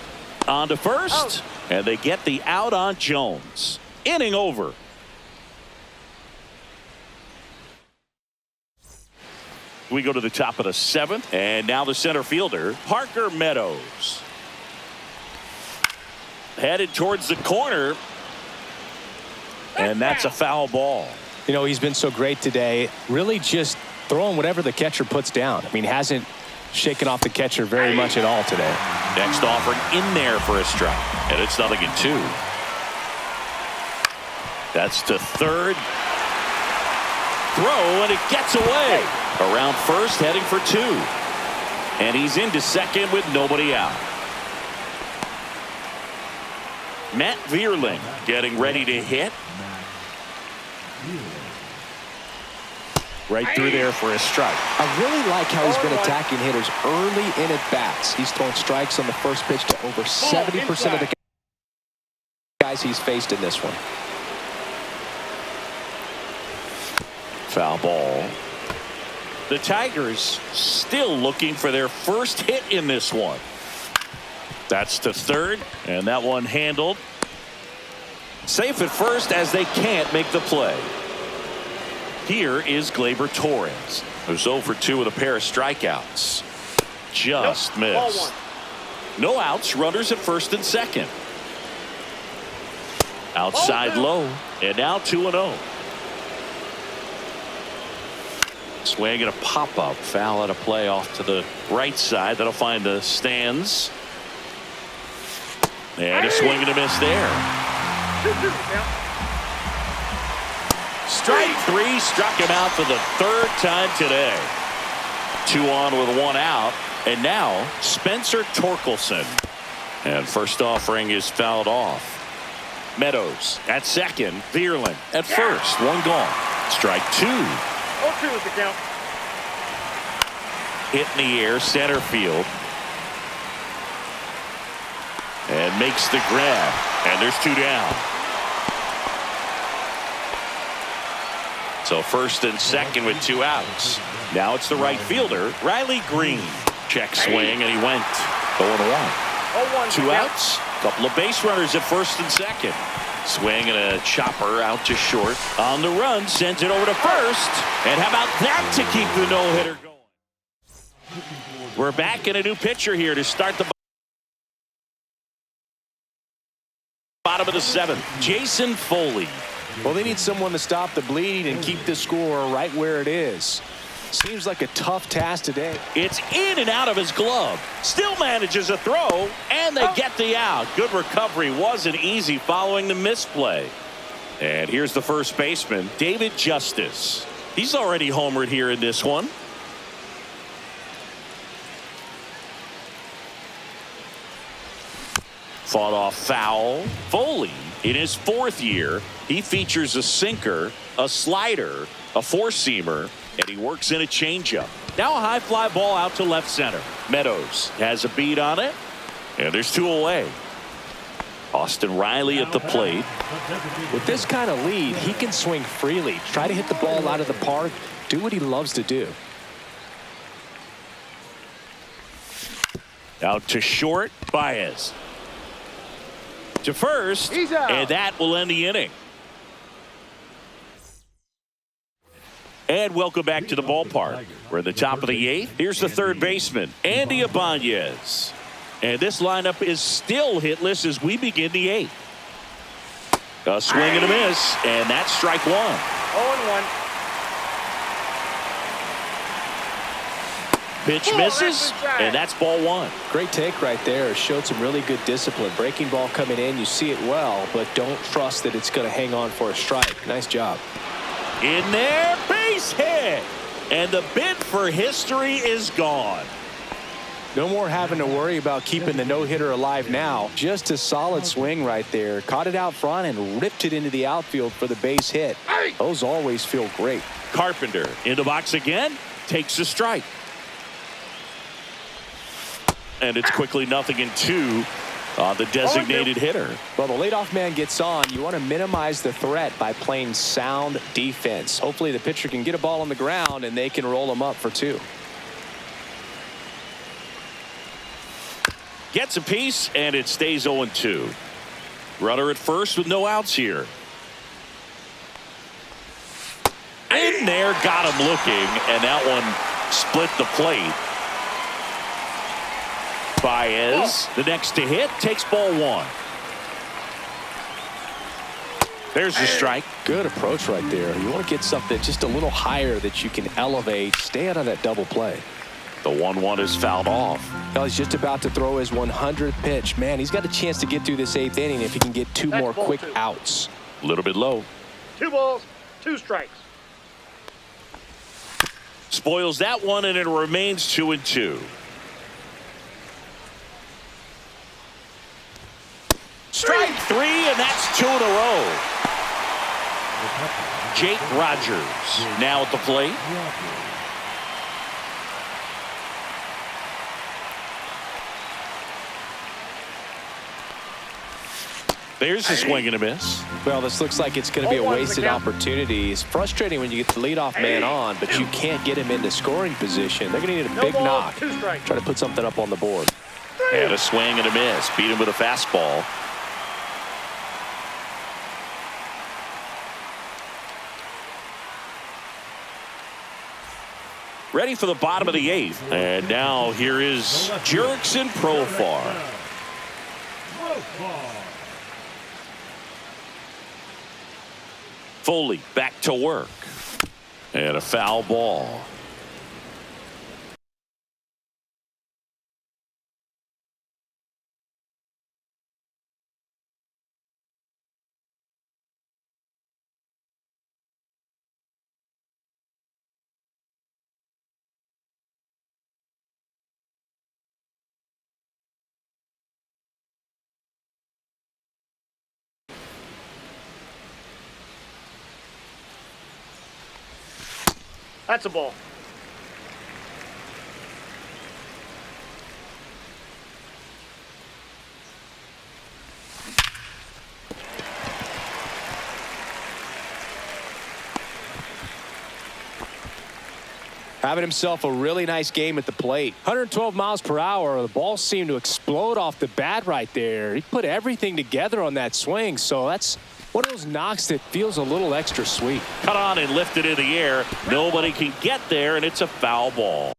on to first. And they get the out on Jones. Inning over. We go to the top of the 7th. And now the center fielder, Parker Meadows. Headed towards the corner. And that's a foul ball. You know, he's been so great today. Really just throwing whatever the catcher puts down. I mean, hasn't shaken off the catcher very much at all today. Next offering in there for a strike. And it's 0-2. That's to third. Throw, and it gets away. Around first, heading for 2. And he's into second with nobody out. Matt Vierling getting ready to hit. Right through there for a strike. I really like how he's been attacking hitters early in at bats. He's thrown strikes on the first pitch to over 70% of the guys he's faced in this one. Foul ball. The Tigers still looking for their first hit in this one. That's to third, and that one handled. Safe at first as they can't make the play. Here is Gleyber Torres, who's 0 for 2 with a pair of strikeouts. Just missed. No outs, runners at first and second. Outside low, and now 2-0. Swing and a pop-up, foul at a play off to the right side. That'll find the stands. And a swing and a miss there. Strike 3, struck him out for the 3rd time today. 2 on with 1 out. And now Spencer Torkelson. And first offering is fouled off. Meadows at second. Vierling at first. 1 gone. Strike 2. 0-2 is the count. Hit in the air, center field. And makes the grab. And there's 2 down. So first and second with 2 outs. Now it's the right fielder, Riley Green. Check swing, and he went 0-1. 2 outs. Couple of base runners at first and second. Swing and a chopper out to short. On the run, sends it over to first. And how about that to keep the no-hitter going? We're back in a new pitcher here to start the bottom of the 7th. Jason Foley. Well, they need someone to stop the bleeding and keep the score right where it is. Seems like a tough task today. It's in and out of his glove. Still manages a throw, and they get the out. Good recovery. Wasn't easy following the misplay. And here's the first baseman, David Justice. He's already homered here in this one. Fought off foul. Foley, in his 4th year, he features a sinker, a slider, a 4-seamer, and he works in a changeup. Now a high fly ball out to left center. Meadows has a beat on it, and there's 2 away. Austin Riley at the plate. With this kind of lead, he can swing freely, try to hit the ball out of the park, do what he loves to do. Out to short, Baez. To first, and that will end the inning. And welcome back to the ballpark. We're at the top of the 8th. Here's the third baseman, Andy Ibanez. And this lineup is still hitless as we begin the 8th. A swing and a miss, and that's strike 1. 0-1. Pitch misses, and that's ball 1. Great take right there. Showed some really good discipline. Breaking ball coming in, you see it well, but don't trust that it's going to hang on for a strike. Nice job. In there, base hit. And the bid for history is gone. No more having to worry about keeping the no-hitter alive now. Just a solid swing right there. Caught it out front and ripped it into the outfield for the base hit. Those always feel great. Carpenter in the box again. Takes a strike. And it's quickly 0-2 on the designated hitter. Well, the leadoff man gets on. You want to minimize the threat by playing sound defense. Hopefully the pitcher can get a ball on the ground and they can roll him up for 2. Gets a piece, and it stays 0-2. Runner at first with no outs here. In there, got him looking, and that one split the plate. Baez, the next to hit, takes ball 1. There's the strike. Good approach right there. You want to get something just a little higher that you can elevate. Stay out of that double play. The 1-1 is fouled off. Well, he's just about to throw his 100th pitch. Man, he's got a chance to get through this 8th inning if he can get 2 more quick outs. A little bit low. 2 balls, 2 strikes. Spoils that one, and it remains 2-2. Strike 3, and that's 2 in a row. Jake Rogers now at the plate. There's a swing and a miss. Well, this looks like it's going to be a wasted opportunity. It's frustrating when you get the leadoff man on, but you can't get him into scoring position. They're going to need a big knock. Try to put something up on the board. And a swing and a miss. Beat him with a fastball. Ready for the bottom of the 8th. And now here is Jurickson Profar. Foley back to work. And a foul ball. That's a ball. Having himself a really nice game at the plate. 112 miles per hour. The ball seemed to explode off the bat right there. He put everything together on that swing, so that's one of those knocks that feels a little extra sweet. Cut on and lifted in the air. Nobody can get there, and it's a foul ball.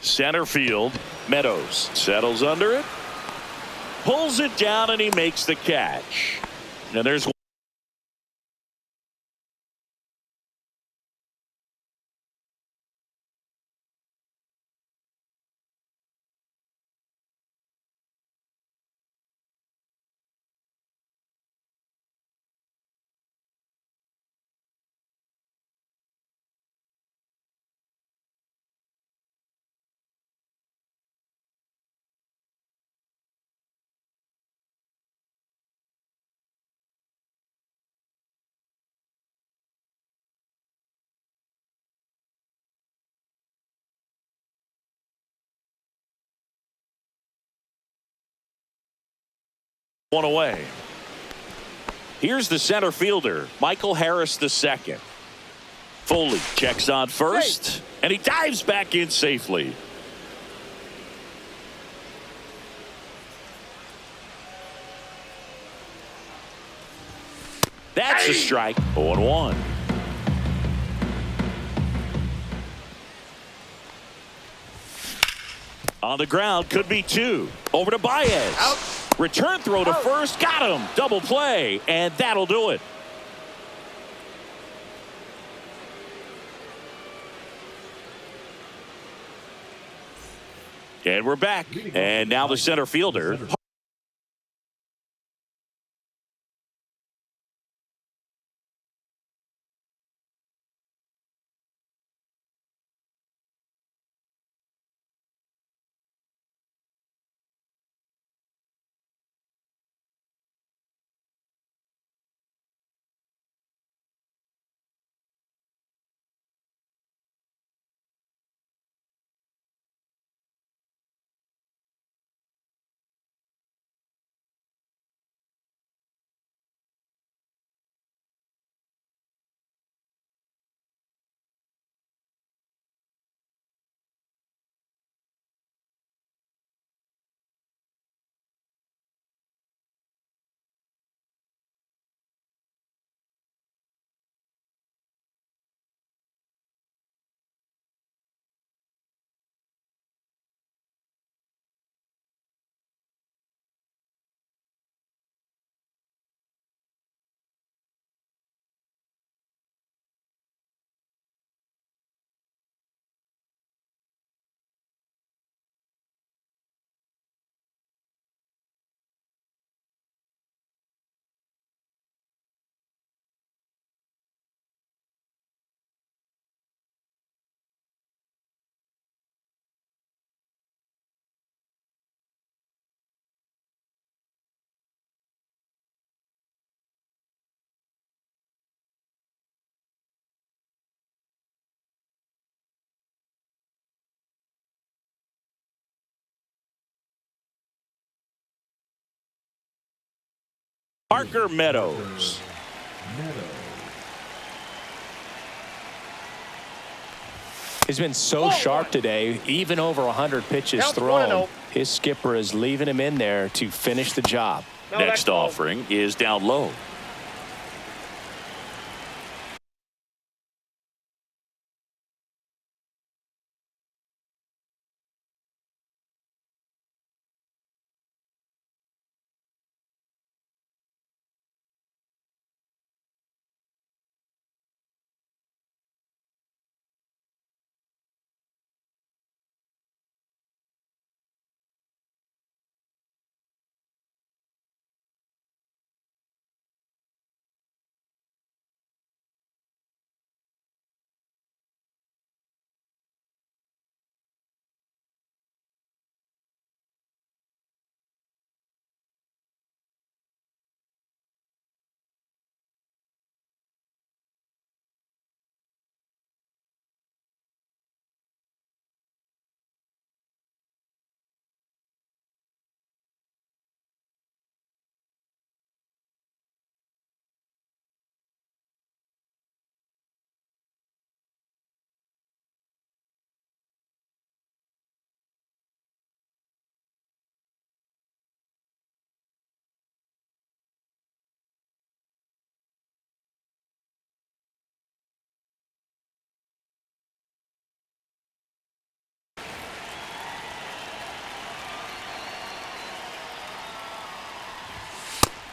Center field, Meadows settles under it, pulls it down, and he makes the catch. Now there's one away. Here's the center fielder, Michael Harris II. Foley checks on first, and he dives back in safely. That's a strike. 0-1. On the ground, could be 2. Over to Baez. Out. Return throw to first, got him. Double play, and that'll do it. And we're back. And now the center fielder. Parker Meadows. He's been so sharp today, even over 100 pitches thrown. His skipper is leaving him in there to finish the job. Next offering is down low.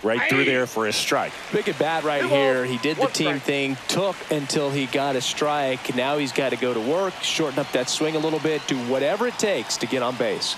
Right through there for a strike. Big at bat right here. He did the team thing, took until he got a strike. Now he's got to go to work, shorten up that swing a little bit, do whatever it takes to get on base.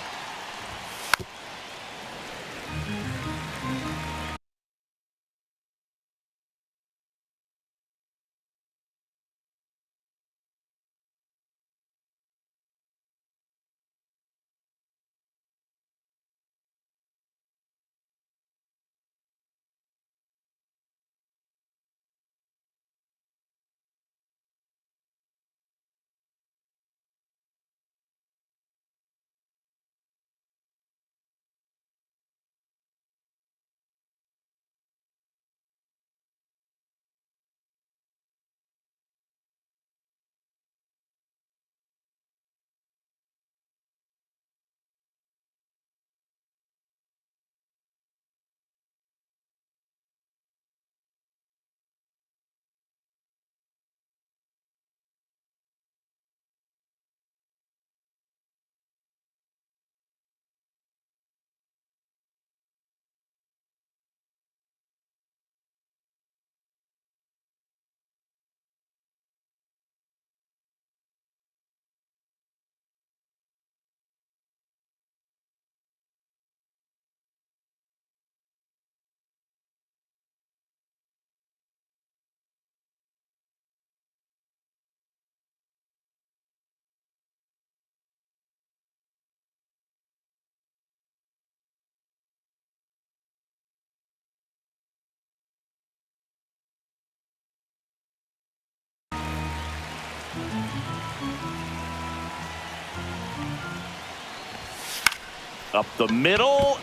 Up the middle,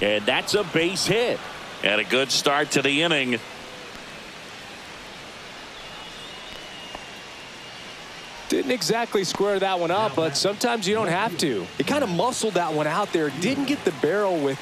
and that's a base hit. And a good start to the inning. Didn't exactly square that one up, but sometimes you don't have to. He kind of muscled that one out there. Didn't get the barrel with.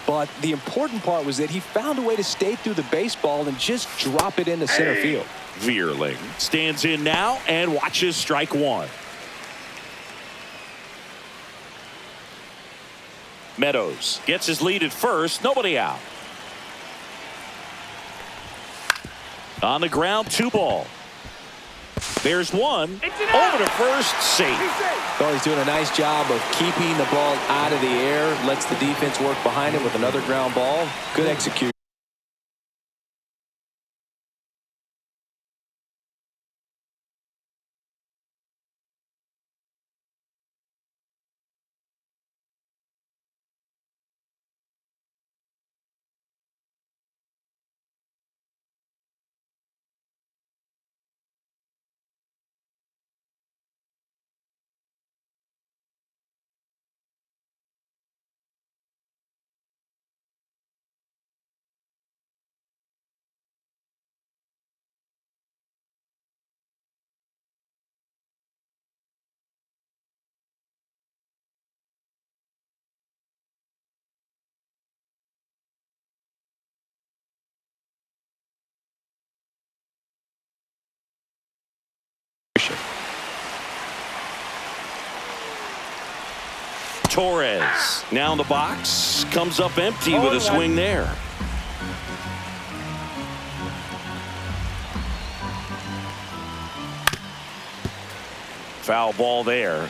But the important part was that he found a way to stay through the baseball and just drop it into center field. Veerling stands in now and watches strike one. Meadows gets his lead at first. Nobody out. On the ground, 2-ball. There's one. Over to first, safe. Well, he's doing a nice job of keeping the ball out of the air. Lets the defense work behind him with another ground ball. Good execution. Torres now in the box, comes up empty with a swing there. Foul ball there.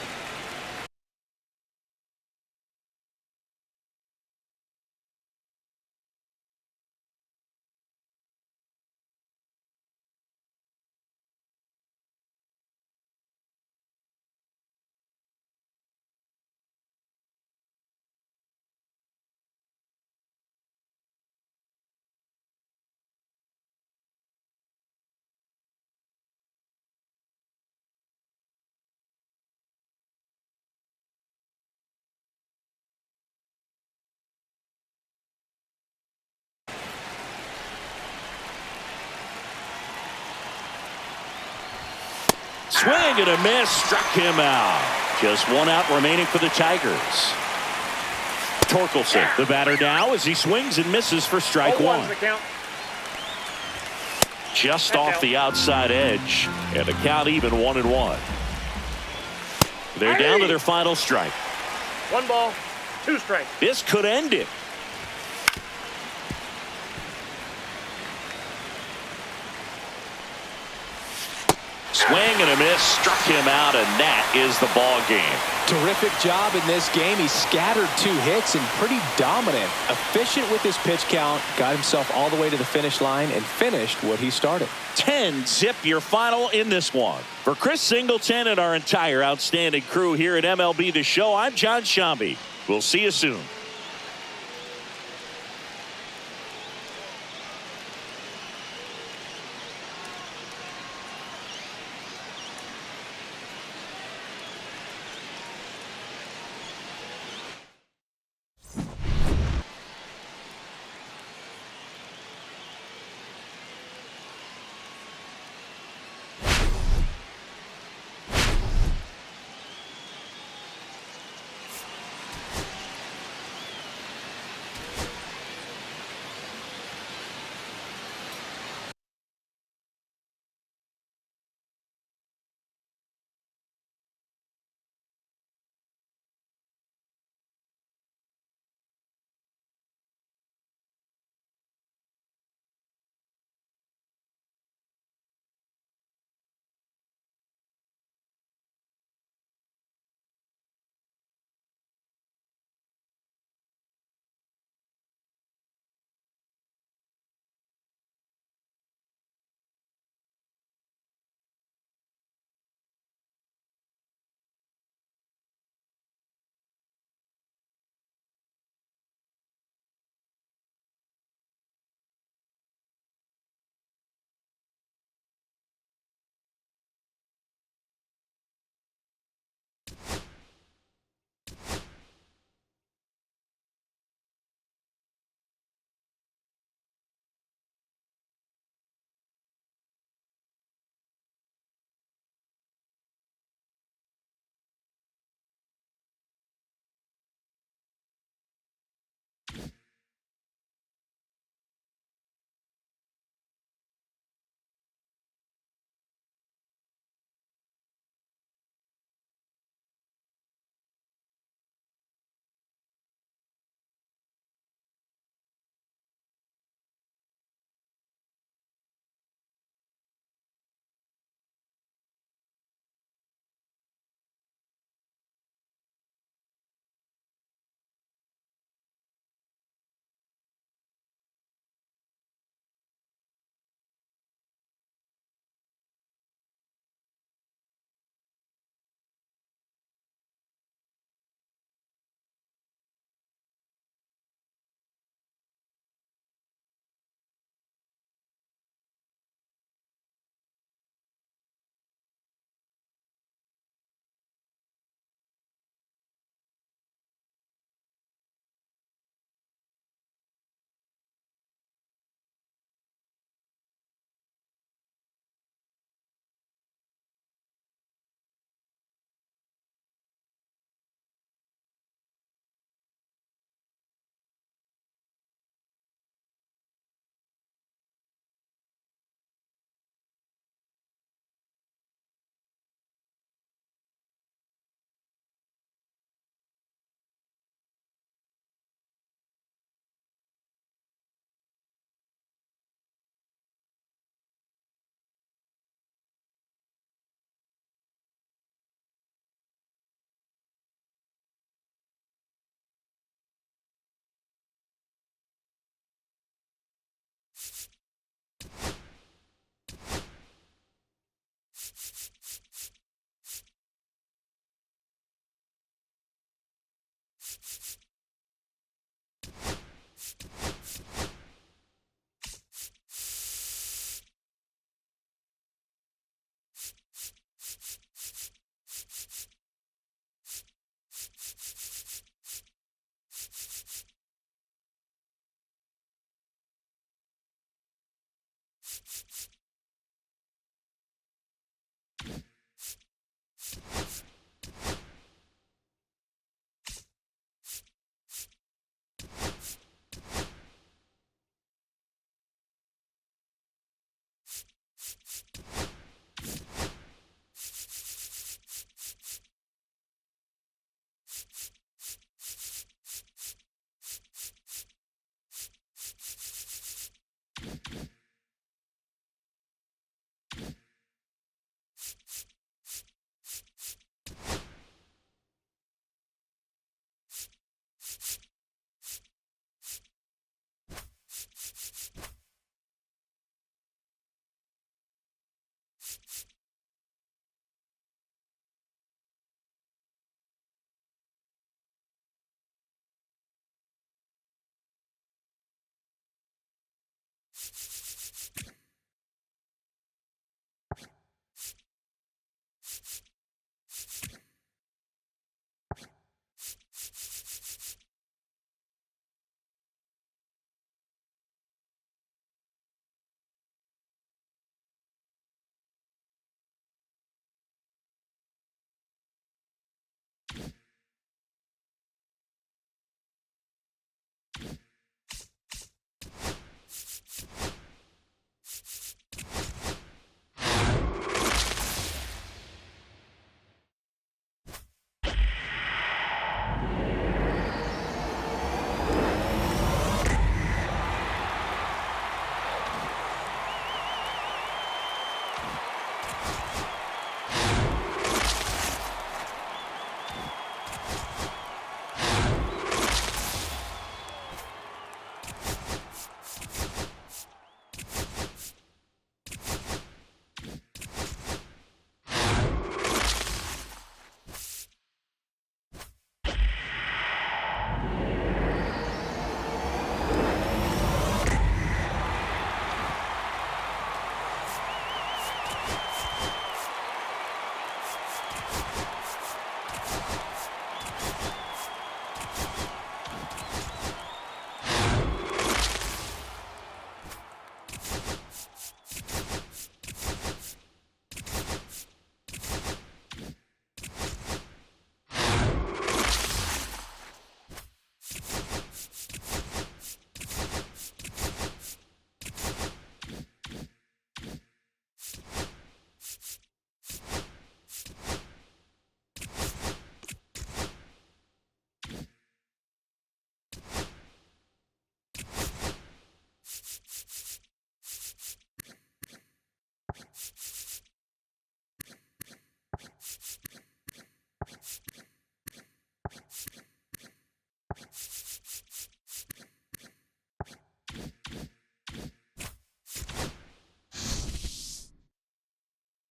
Swing and a miss, struck him out. Just one out remaining for the Tigers. Torkelson, the batter now, as he swings and misses for strike one. Just off the outside edge, and the count even 1-1. They're down to their final strike. 1 ball, 2 strikes. This could end it. Swing and a miss, struck him out, and that is the ball game. Terrific job in this game. He scattered 2 hits and pretty dominant. Efficient with his pitch count. Got himself all the way to the finish line and finished what he started. 10-zip your final in this one. For Chris Singleton and our entire outstanding crew here at MLB The Show, I'm John Shambi. We'll see you soon.